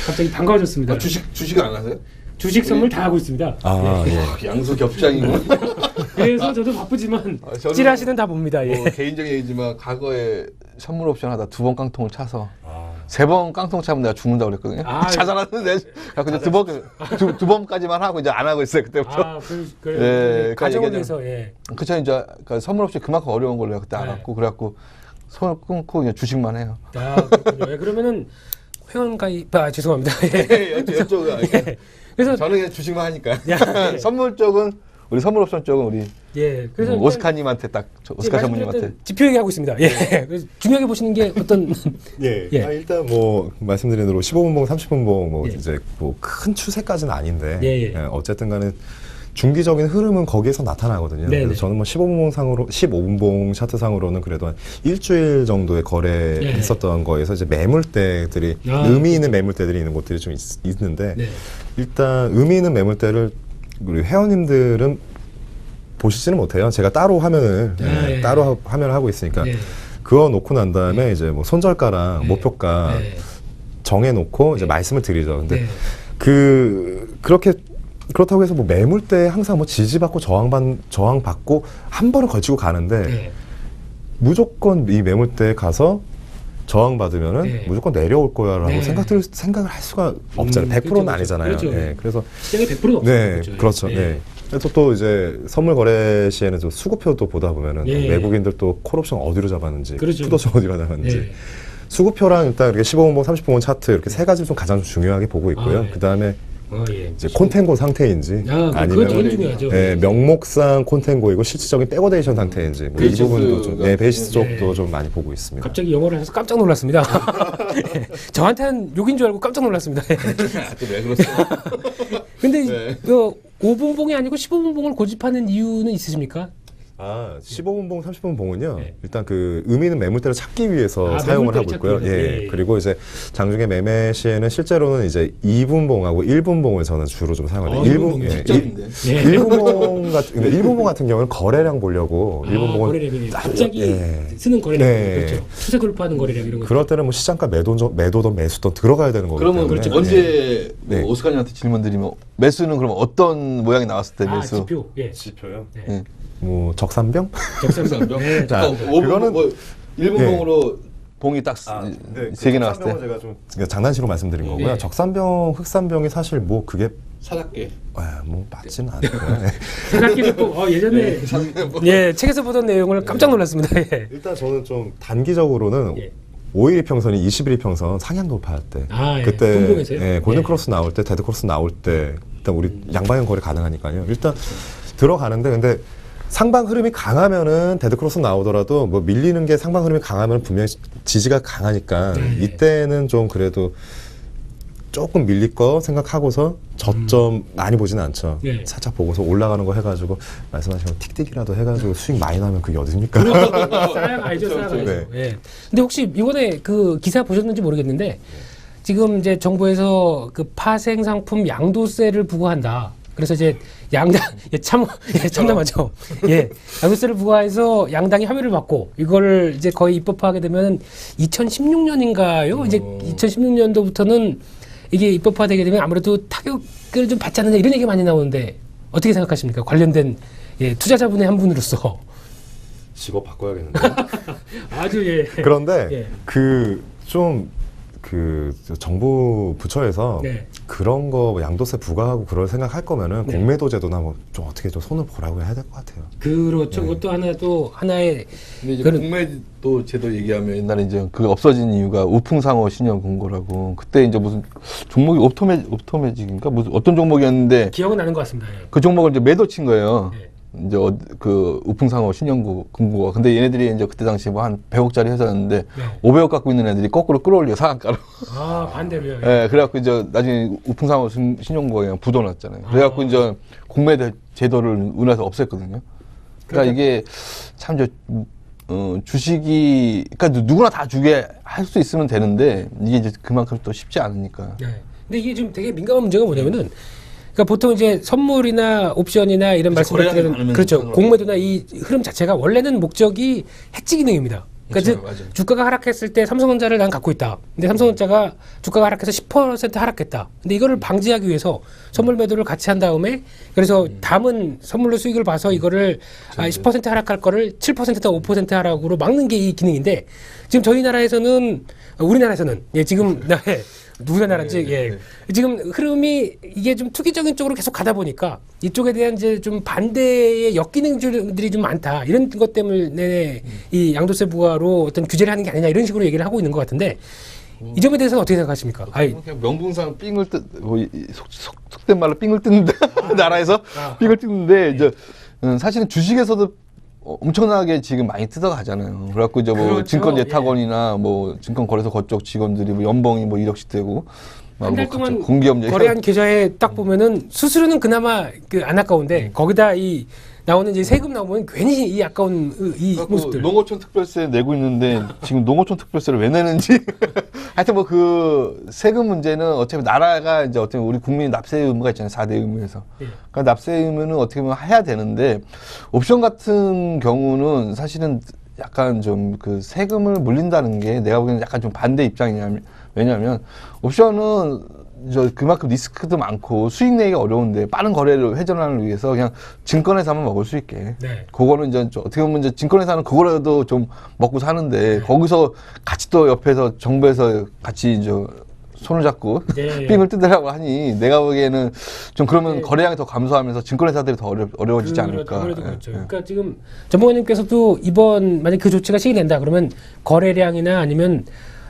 갑자기 반가워졌습니다. 주식 안 하세요? 주식 선물 다 하고 있습니다. 양수 겹장이고. 그래서 저도 바쁘지만 찌라시는 다 봅니다. 뭐 개인적인 얘기지만 과거에 선물 옵션 하다 2번 깡통을 차서 3번 깡통 차면 내가 죽는다고 그랬거든요. 찾아놨는데 두 번까지만 하고 이제 안 하고 있어요 그때부터. 가정을 위해서. 그쵸 이제 그러니까 선물 옵션 그만큼 어려운 걸로 그때 알았고 그래갖고 손을 끊고 그냥 주식만 해요. 그렇군요. 그러면은 회원 가입 죄송합니다. 그래서 저는 그냥 주식만 하니까. 선물 쪽은 우리 선물 옵션 쪽은 우리 그래서 오스카님한테 딱 오스카 전무님한테 지표 얘기하고 있습니다. 그래서 중요하게 보시는 게 어떤 일단 뭐 말씀드린 대로 15분 봉, 30분 봉 뭐 이제 뭐 큰 추세까지는 아닌데 어쨌든 간에 중기적인 흐름은 거기에서 나타나거든요. 그래서 저는 뭐 15분 봉 차트 상으로는 그래도 한 일주일 정도의 거래했었던 거에서 이제 매물대들이 의미 있는 매물대들이 있는 곳들이 좀 있는데 일단 의미 있는 매물대를 우리 회원님들은 보시지는 못해요. 제가 따로 화면을 따로 화면을 하고 있으니까 그거 놓고 난 다음에 이제 뭐 손절가랑 목표가 정해놓고 이제 말씀을 드리죠. 근데 그렇다고 해서 뭐 매물대 항상 뭐 지지받고 저항받고 한 번은 걸치고 가는데 무조건 이 매물대에 가서 저항받으면은 무조건 내려올 거야라고 생각을 할 수가 없잖아요. 100%는 아니잖아요. 그래서 시장에 100%는 없어요. 그렇죠. 그래서 또 이제 선물 거래 시에는 좀 수급표도 보다 보면은 외국인들 또 콜옵션 어디로 잡았는지, 풋옵션 어디로 잡았는지. 수급표랑 일단 이렇게 15분 봉, 30분 봉 차트 이렇게 세 가지 좀 가장 중요하게 보고 있고요. 그 다음에 이제 콘텐고 상태인지 아니면 명목상 콘텐고이고 실질적인 백오데이션 상태인지 뭐 이 부분도 좀 베이시스 쪽도 좀 많이 보고 있습니다. 갑자기 영어를 해서 깜짝 놀랐습니다. 저한테는 욕인 줄 알고 깜짝 놀랐습니다. 왜 그러세요? 근데 그 5분 봉이 아니고 15분 봉을 고집하는 이유는 있으십니까? 15분 봉, 30분 봉은요. 일단 그 의미 있는 매물대를 찾기 위해서 사용을 하고 있고요. 그리고 이제 장중에 매매 시에는 실제로는 이제 2분 봉하고 1분 봉을 저는 주로 좀 사용하는데 1분 봉 같은 1분 봉 같은 경우는 거래량 보려고 1분 봉은 갑자기 쓰는 거래량 그렇죠. 추세 돌파하는 거래량 이런 거. 그럴 때는 뭐 시장가 매도든 매수든 들어가야 되는 거기 때문에. 그러면 언제 오스카님한테 질문 드리면 매수는 그럼 어떤 모양이 나왔을 때 매수? 지표. 지표요? 뭐 적산병? 적산병. 자, 그거는 뭐 1분 봉으로 봉이 딱 네, 세 개 나왔을 때. 적산병은 제가 좀 장난식으로 말씀드린 거고요. 네. 적산병, 흑산병이 사실 뭐 그게 사납게. 뭐 맞지는 않고요. 네. 사납게 듣고 예전에 예 책에서 보던 내용을 깜짝 놀랐습니다. 예. 일단 저는 좀 단기적으로는 예. 5일 이평선이 21일 평선 상향 돌파할 때 예. 그때 궁금해서요? 예, 골든 크로스 나올 때 데드 크로스 나올 때 일단 우리 양방향 거래 가능하니까요. 일단 들어가는데 근데 상방 흐름이 강하면은 데드 크로스 나오더라도 뭐 밀리는 게 상방 흐름이 강하면 분명히 지지가 강하니까 이때는 좀 그래도 조금 밀릴 거 생각하고서 저점 많이 보지는 않죠. 네. 살짝 보고서 올라가는 거 해가지고 말씀하신 거 틱틱이라도 해가지고 수익 많이 나면 그게 어딥니까? 쌓여가야죠, 쌓여가야죠. 네. 예. 근데 혹시 이번에 그 기사 보셨는지 모르겠는데 지금 이제 정부에서 그 파생 상품 양도세를 부과한다. 그래서 이제 양당 참담하죠. 예, 양도세를 부과해서 양당이 합의를 받고 이걸 이제 거의 입법화하게 되면 2016년인가요? 이제 2016년도부터는 이게 입법화되게 되면 아무래도 타격을 좀 받지 않느냐 이런 얘기 많이 나오는데 어떻게 생각하십니까? 관련된 투자자분의 한 분으로서 직업 바꿔야겠는데. 아주 예. 그런데 예. 그 정부 부처에서 네. 그런 거 양도세 부과하고 그럴 생각할 거면은 네. 공매도 제도나 뭐 좀 어떻게 좀 손을 보라고 해야 될 것 같아요. 그렇죠. 그것도 하나의 근데 이제 그런- 공매도 제도 얘기하면 옛날에 이제 그 없어진 이유가 우풍상호 신형 공고라고 그때 이제 무슨 종목이 옵토매직인가 무슨 어떤 종목이었는데 기억은 나는 것 같습니다. 예. 그 종목을 이제 매도 친 거예요. 예. 이제 그 우풍상호 신형 공고가 근데 얘네들이 이제 그때 당시에 뭐 한 100억짜리 회사였는데 네. 500억 갖고 있는 애들이 거꾸로 끌어올려 상한가로. 아 반대로요. 예, 그래갖고 이제 나중에 우풍상호 신용고가 그냥 부도났잖아요. 그래갖고 이제 공매 제도를 은하에서 없앴거든요. 그러니까 이게 참 주식이 그러니까 누구나 다 주게 할 수 있으면 되는데 이게 이제 그만큼 또 쉽지 않으니까. 네. 근데 이게 좀 되게 민감한 문제가 뭐냐면은 그러니까 보통 이제 선물이나 옵션이나 이런 말씀을 거래량이 드리는 많으면 그렇죠. 상관없죠. 공매도나 이 흐름 자체가 원래는 목적이 해지 기능입니다. 그러니까 그렇죠, 즉 맞아요. 주가가 하락했을 때 삼성전자를 난 갖고 있다. 근데 삼성전자가 주가가 하락해서 10% 하락했다. 근데 이거를 방지하기 위해서 선물 매도를 같이 한 다음에 그래서 담은 선물로 수익을 봐서 이거를 10% 하락할 거를 7%다 5% 하락으로 막는 게 이 기능인데 지금 저희 나라에서는 우리나라에서는 지금 누구나 나라인지 지금 흐름이 이게 좀 투기적인 쪽으로 계속 가다 보니까 이쪽에 대한 이제 좀 반대의 역기능들이 좀 많다 이런 것 때문에 이 양도세 부과로 어떤 규제를 하는 게 아니냐 이런 식으로 얘기를 하고 있는 것 같은데 이 점에 대해서는 어떻게 생각하십니까? 아이, 그냥 명분상 삥을 속된 말로 삥을 뜯는데 나라에서 삥을 뜯는데 이제 사실은 주식에서도 엄청나게 지금 많이 뜯어가잖아요. 그래갖고 이제 뭐 그렇죠. 증권예탁원이나 뭐 증권거래소 그쪽 직원들이 뭐 연봉이 뭐 1억씩 되고 한 달 동안 공기업 거래한 계좌에 딱 보면은 수수료는 그나마 안 아까운데 거기다 이 나오는 이제 세금 나오면 괜히 이 아까운 이 모습들. 농어촌 특별세 내고 있는데 지금 농어촌 특별세를 왜 내는지 하여튼 뭐 그 세금 문제는 어차피 나라가 이제 어떻게 우리 국민 납세 의무가 있잖아요. 4대 의무에서. 예. 그러니까 납세 의무는 어떻게 보면 해야 되는데 옵션 같은 경우는 사실은 약간 좀 그 세금을 물린다는 게 내가 보기에는 약간 좀 반대 입장이냐면 왜냐하면 옵션은 그만큼 리스크도 많고 수익 내기가 어려운데 빠른 거래를 회전하는 위해서 그냥 증권회사만 먹을 수 있게. 네. 그거는 이제 어떻게 보면 이제 증권회사는 그거라도 좀 먹고 사는데 거기서 같이 또 옆에서 정부에서 같이 이제 손을 잡고 예. 삥을 뜯으라고 하니 내가 보기에는 좀 그러면 예. 거래량이 더 감소하면서 증권회사들이 더 어려워지지 않을까. 아무래도 그렇죠. 예. 그러니까 지금 전문가님께서도 이번 만약 그 조치가 시행된다 그러면 거래량이나 아니면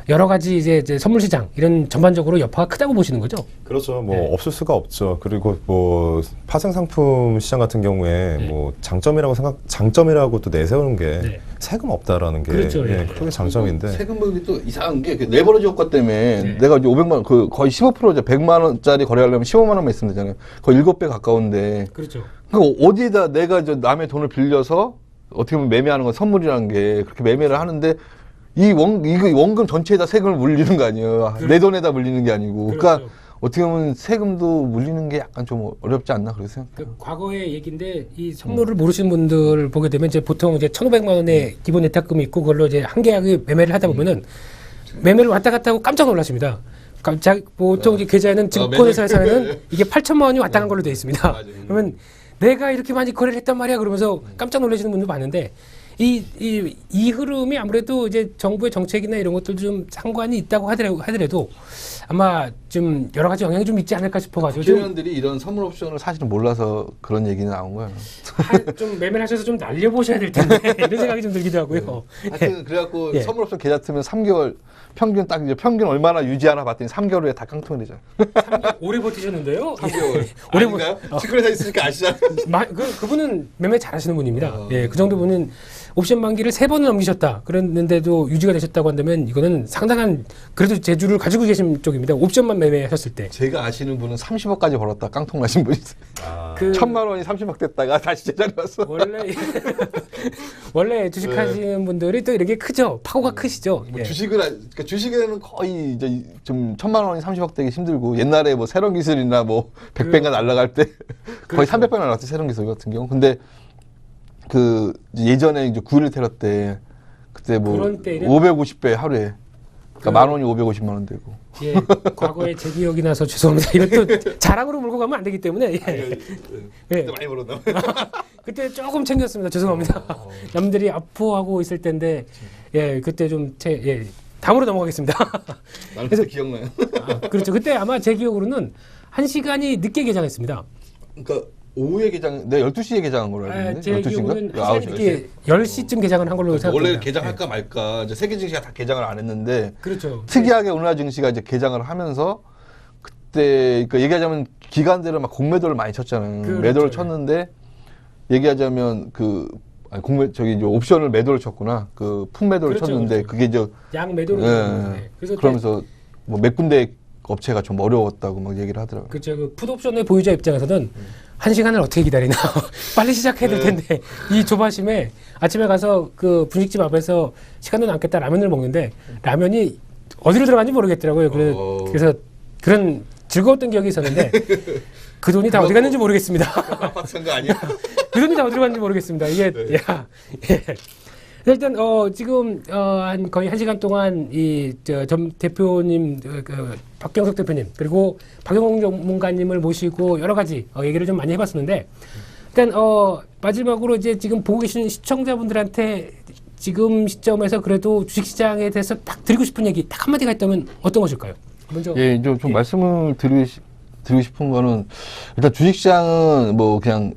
여러 가지 이제 선물 시장 이런 전반적으로 여파가 크다고 보시는 거죠? 그렇죠. 뭐 네. 없을 수가 없죠. 그리고 뭐 파생 상품 시장 같은 경우에 네. 뭐 장점이라고 또 내세우는 게 네. 세금 없다라는 게 그렇죠. 예. 크게 장점인데. 세금이 또 이상한 게 레버리지 효과 때문에 네. 내가 이제 500만 원, 거의 15% 100만 원짜리 거래하려면 15만 원만 있으면 되잖아요. 거의 7배 가까운데. 그렇죠. 그러니까 어디에다 내가 이제 남의 돈을 빌려서 어떻게 보면 매매하는 건 선물이라는 게 그렇게 매매를 하는데 이거 원금 전체에다 세금을 물리는 거 아니에요. 내 돈에다 물리는 게 아니고. 그러니까 그렇죠. 어떻게 보면 세금도 물리는 게 약간 좀 어렵지 않나 그렇게 생각해요. 그 과거의 얘기인데 이 선물을 모르시는 분들 보게 되면 이제 보통 이제 1,500만 원의 기본 예탁금이 있고 그걸로 이제 한 계약을 매매를 하다 보면은 매매를 왔다 갔다 하고 깜짝 놀라십니다. 보통 이제 계좌에는 증권회사에서는 이게 8천만 원이 왔다 간 걸로 되어 있습니다. 그러면 내가 이렇게 많이 거래를 했단 말이야 그러면서 깜짝 놀라시는 분도 많은데 이 흐름이 아무래도 이제 정부의 정책이나 이런 것들 좀 상관이 있다고 하더라도 아마 좀 여러 가지 영향이 좀 있지 않을까 싶어가지고 국회의원들이 이런 선물 옵션을 사실은 몰라서 그런 얘기는 나온 거예요. 좀 매매를 하셔서 좀 날려보셔야 될 텐데 이런 생각이 좀 들기도 하고요. 하여튼 그래갖고 선물 옵션 계좌 트면 3개월 평균 딱 이제 평균 얼마나 유지하나 봤더니 3개월 후에 다 깡통이 되잖아요. 오래 버티셨는데요? 3개월. 오래 아닌가요? 직권회사 있으니까 아시잖아요. 그분은 매매 잘하시는 분입니다. 예, 그 정도 분은 옵션 만기를 3번을 넘기셨다. 그랬는데도 유지가 되셨다고 한다면 이거는 상당한 그래도 재주를 가지고 계신 쪽입니다. 옵션만 매매하셨을 때. 제가 아시는 분은 30억까지 벌었다 깡통 나신 분이 있어요. 1,000만 원이 30억 됐다가 다시 제자리 왔어. 원래 주식하시는 분들이 또 이렇게 크죠. 파고가 크시죠. 뭐 그러니까 주식에는 거의 이제 좀 1,000만 원이 30억 되기 힘들고 옛날에 뭐 새로운 기술이나 뭐 100배가 날아갈 때 거의 300배 날아갔죠. 새로운 기술 같은 경우. 근데 그 예전에 이제 9.11 테러 때 그때 뭐 550배 하루에 그러니까 만 원이 550만 원 되고. 예, 과거에 제 기억이 나서 죄송합니다. 이것도 자랑으로 몰고 가면 안 되기 때문에. 예. 그때 많이 벌었나? 그때 조금 챙겼습니다. 죄송합니다. 남들이 아파하고 있을 때인데, 예, 그때 좀 다음으로 넘어가겠습니다. 나는 그래서 기억나요. 그렇죠. 그때 아마 제 기억으로는 1시간이 늦게 개장했습니다. 그러니까 오후에 개장, 내가 12시에 개장한 걸로 알고 있는데. 제 기억은 10시쯤 개장을 한 걸로 생각합니다. 원래 개장할까 말까. 이제 세계 증시가 다 개장을 안 했는데. 그렇죠. 특이하게 우리나라 증시가 이제 개장을 하면서 그때 그러니까 얘기하자면 기관들은 막 공매도를 많이 쳤잖아요. 그렇죠. 매도를 쳤는데 얘기하자면 저기 이제 옵션을 매도를 쳤구나. 그 풋매도를 그렇죠, 쳤는데 그렇죠. 그게 이제 양 매도를 쳤는데. 그래서 그러면서 뭐 몇 군데 업체가 좀 어려웠다고 막 얘기를 하더라고요. 그렇죠. 그 풋옵션의 보유자 입장에서는 1시간을 어떻게 기다리나 빨리 시작해야 될 텐데 이 조바심에 아침에 가서 그 분식집 앞에서 시간도 남겠다 라면을 먹는데 라면이 어디로 들어간지 모르겠더라고요. 그래서 그런 즐거웠던 기억이 있었는데 그 돈이 다 어디 갔는지 모르겠습니다. 아파트 산 거 아니야? 그 돈이 다 어디로 갔는지 모르겠습니다. 이게 일단 지금 한 거의 1시간 동안 전 대표님 박경석 대표님 그리고 박영홍 전문가님을 모시고 여러 가지 얘기를 좀 많이 해봤었는데 일단 마지막으로 이제 지금 보고 계시는 시청자분들한테 지금 시점에서 그래도 주식시장에 대해서 딱 드리고 싶은 얘기 딱 한마디가 있다면 어떤 것일까요? 먼저 좀 말씀을 드리고 싶은 거는 일단 주식시장은 뭐 그냥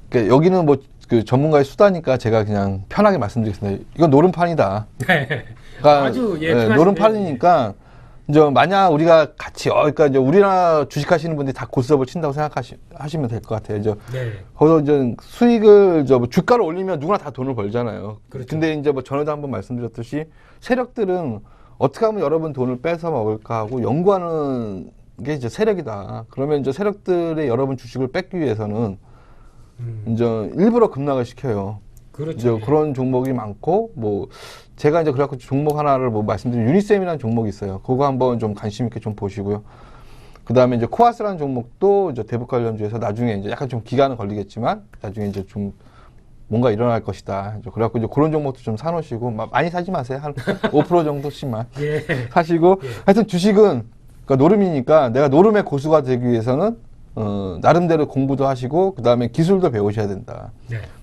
그러니까 여기는 뭐 그 전문가의 수다니까 제가 그냥 편하게 말씀드리겠습니다. 이건 노름판이다. 그러니까 아주 노름판이니까 이제 만약 우리가 같이 그러니까 이제 우리나라 주식하시는 분들이 다 고스톱을 친다고 생각하시면 될 것 같아요. 이제 거기서 이제 수익을 뭐 주가를 올리면 누구나 다 돈을 벌잖아요. 그렇죠. 근데 이제 뭐 전에도 한번 말씀드렸듯이 세력들은 어떻게 하면 여러분 돈을 뺏어 먹을까 하고 연구하는 게 이제 세력이다. 그러면 이제 세력들의 여러분 주식을 뺏기 위해서는 이제 일부러 급락을 시켜요. 그렇죠. 이제 그런 종목이 많고 뭐 제가 이제 그래갖고 종목 하나를 뭐 말씀드린 유니셈이라는 종목이 있어요. 그거 한번 좀 관심 있게 좀 보시고요. 그 다음에 이제 코아스라는 종목도 이제 대북 관련주에서 나중에 이제 약간 좀 기간은 걸리겠지만 나중에 이제 좀 뭔가 일어날 것이다. 이제 그래갖고 이제 그런 종목도 좀 사놓으시고 많이 사지 마세요. 한 5% 정도씩만 사시고 하여튼 주식은 그러니까 노름이니까 내가 노름의 고수가 되기 위해서는 나름대로 공부도 하시고 그 다음에 기술도 배우셔야 된다.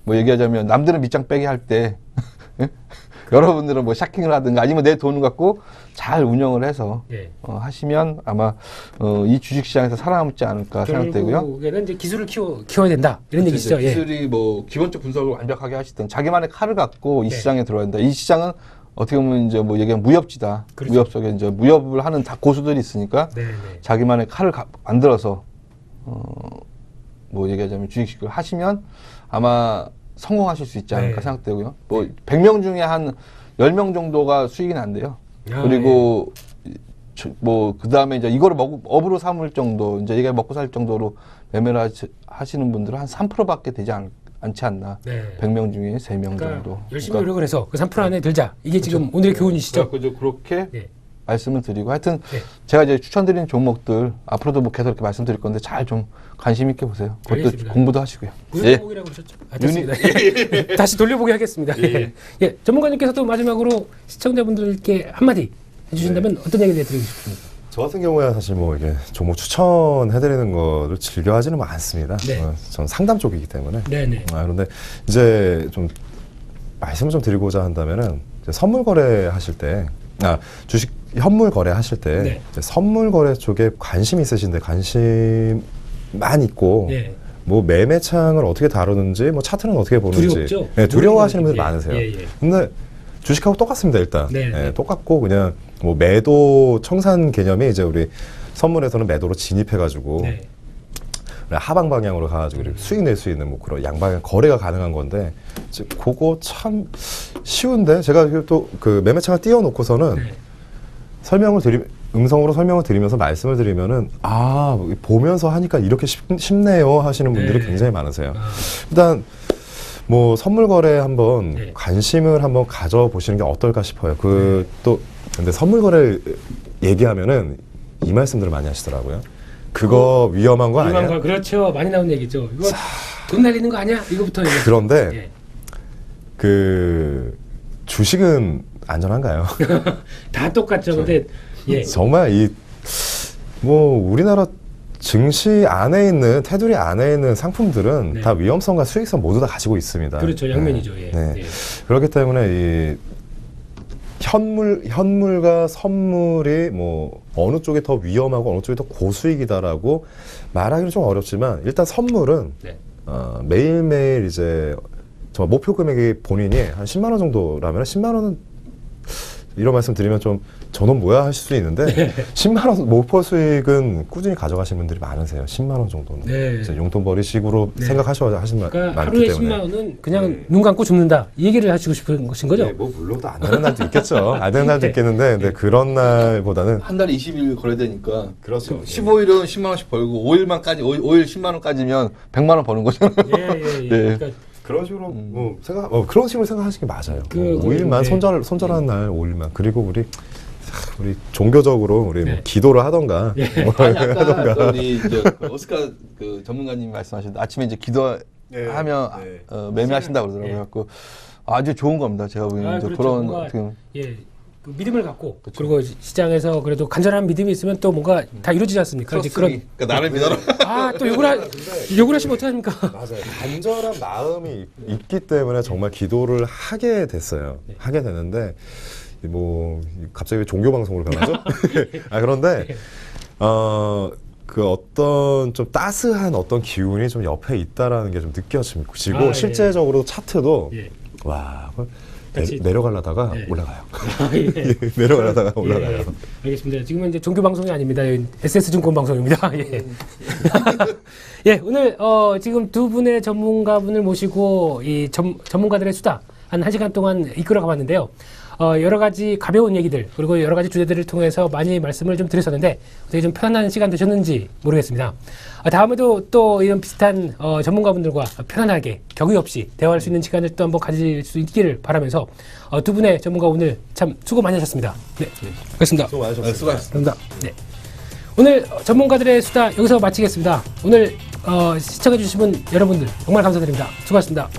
뭐 얘기하자면 남들은 밑장 빼기 할 때 여러분들은 뭐 샤킹을 하든가 아니면 내 돈을 갖고 잘 운영을 해서 하시면 아마 이 주식시장에서 살아남지 않을까 생각되고요. 결국에는 이제 기술을 키워야 된다 이런 얘기시죠. 기술이 뭐 기본적 분석을 완벽하게 하시든 자기만의 칼을 갖고 이 시장에 들어야 된다. 이 시장은 어떻게 보면 이제 뭐 얘기하면 무협지다. 그렇죠. 무협 속에 이제 무협을 하는 다 고수들이 있으니까 자기만의 칼을 만들어서 뭐 얘기하자면 주식을 하시면 아마 성공하실 수 있지 않을까 생각되고요. 뭐 100명 중에 한 10명 정도가 수익이 난대요. 그리고 뭐 그다음에 이제 이거를 업으로 삼을 정도 이제 이게 먹고 살 정도로 매매를 하시는 분들은 한 3%밖에 되지 않지 않나. 100명 중에 3명 정도. 열심히 노력을 해서 그 3% 안에 들자. 이게 지금 오늘의 교훈이시죠? 그렇게 말씀을 드리고 하여튼 제가 이제 추천드리는 종목들 앞으로도 뭐 계속 이렇게 말씀드릴 건데 잘 좀 관심 있게 보세요. 그것도 알겠습니다. 공부도 하시고요. 무슨 종목이라고 그러셨죠? 됐습니다. 다시 돌려보기 하겠습니다. 전문가님께서도 마지막으로 시청자분들께 한마디 해주신다면 어떤 얘기를 드리고 싶습니까? 저 같은 경우에 사실 뭐 이게 종목 추천해드리는 거를 즐겨하지는 않습니다. 전 상담 쪽이기 때문에. 그런데 이제 좀 말씀을 좀 드리고자 한다면은 이제 선물 거래 하실 때, 주식 현물 거래 하실 때 네. 이제 선물 거래 쪽에 관심 있으신데 관심만 있고 네. 뭐 매매창을 어떻게 다루는지 뭐 차트는 어떻게 보는지 두렵죠? 네, 두려워하시는 분들이 예, 많으세요. 예, 예. 근데 주식하고 똑같습니다. 일단 네, 네. 똑같고 그냥 뭐 매도 청산 개념이 이제 우리 선물에서는 매도로 진입해가지고 네. 하방 방향으로 가가지고 이렇게 수익 낼 수 있는 뭐 그런 양방향 거래가 가능한 건데 이제 그거 참 쉬운데 제가 또 그 매매창을 띄워놓고서는 네. 음성으로 설명을 드리면서 말씀을 드리면은 보면서 하니까 이렇게 쉽네요 하시는 분들이 네. 굉장히 많으세요. 일단 뭐 선물 거래 한번 네. 관심을 한번 가져보시는 게 어떨까 싶어요. 또 근데 선물 거래 얘기하면은 이 말씀들을 많이 하시더라고요. 그거 위험한 거 위험한 아니야? 거 그렇죠. 많이 나오는 얘기죠. 이거 돈 날리는 거 아니야? 이거부터 얘기하죠. 그런데 예. 그 주식은 안전한가요? 다 똑같죠. 근데 예. 정말 뭐 우리나라 증시 안에 있는 테두리 안에 있는 상품들은 네. 다 위험성과 수익성 모두 다 가지고 있습니다. 그렇죠. 양면이죠. 예. 네. 예. 그렇기 때문에 이 현물과 선물이 뭐 어느 쪽이 더 위험하고 어느 쪽이 더 고수익이다라고 말하기는 좀 어렵지만 일단 선물은 네. 매일매일 이제 정말 목표 금액이 본인이 한 10만 원 정도라면 10만 원은 이런 말씀 드리면 좀 저놈 뭐야 하실 수 있는데 10만 원 목표 수익은 꾸준히 가져가시는 분들이 많으세요. 10만 원 정도는 네. 이제 용돈벌이식으로 네. 생각하셔야 하시는 그러니까 많기 하루에 때문에 10만 원은 그냥 눈 감고 죽는다. 이 얘기를 하시고 싶은 것인 거죠? 네, 뭐 물론 또 안 되는 날도 있겠죠. 안 되는 날도 네. 있겠는데 근데 그런 날보다는 한 달에 20일 거래되니까 그렇죠. 15일은 10만 원씩 벌고 5일만까지 5일 10만 원까지면 100만 원 버는 거잖아요. 예. 네. 그러니까 그런 식으로 그런 식으로 생각하시는 게 맞아요. 그 5일만 네. 손절하는 날 5일만 그리고 우리 종교적으로 우리 뭐 네. 기도를 하던가 뭐 아니 아까 우리 오스카 그 전문가님 말씀하셨는데 아침에 이제 기도하면 매매하신다고 그러더라고요. 그래갖고 아주 좋은 겁니다. 제가 보기에는 이제 그렇죠. 그런 뭔가, 어떻게 예. 그 믿음을 갖고 그리고 시장에서 그래도 간절한 믿음이 있으면 또 뭔가 다 이루어지지 않습니까? 이제 그러니까 나를 믿어라. 또 욕을 하시면 어떡합니까? 맞아요. 간절한 마음이 있기 때문에 정말 기도를 하게 됐어요. 네. 하게 되는데 뭐 갑자기 왜 종교 방송으로 변하죠? 그런데 그 어떤 좀 따스한 어떤 기운이 좀 옆에 있다라는 게 좀 느껴지고 예. 실제적으로 차트도 예. 와 같이- 내려가려다가 예. 올라가요. 예. 내려가려다가 올라가요. 예. 알겠습니다. 지금은 이제 종교 방송이 아닙니다. SS증권 방송입니다. 예. 예, 오늘 지금 두 분의 전문가분을 모시고 이 전문가들의 수다 한 1시간 동안 이끌어 가봤는데요. 여러 가지 가벼운 얘기들 그리고 여러 가지 주제들을 통해서 많이 말씀을 좀 드렸었는데 어떻게 좀 편안한 시간 되셨는지 모르겠습니다. 다음에도 또 이런 비슷한 전문가분들과 편안하게 격의 없이 대화할 수 있는 시간을 또 한번 가질 수 있기를 바라면서 두 분의 전문가 오늘 참 수고 많이 하셨습니다. 네, 고맙습니다. 수고 많으셨습니다. 수고하셨습니다. 감사합니다. 네. 오늘 전문가들의 수다 여기서 마치겠습니다. 오늘 시청해주신 분 여러분들 정말 감사드립니다. 수고하셨습니다.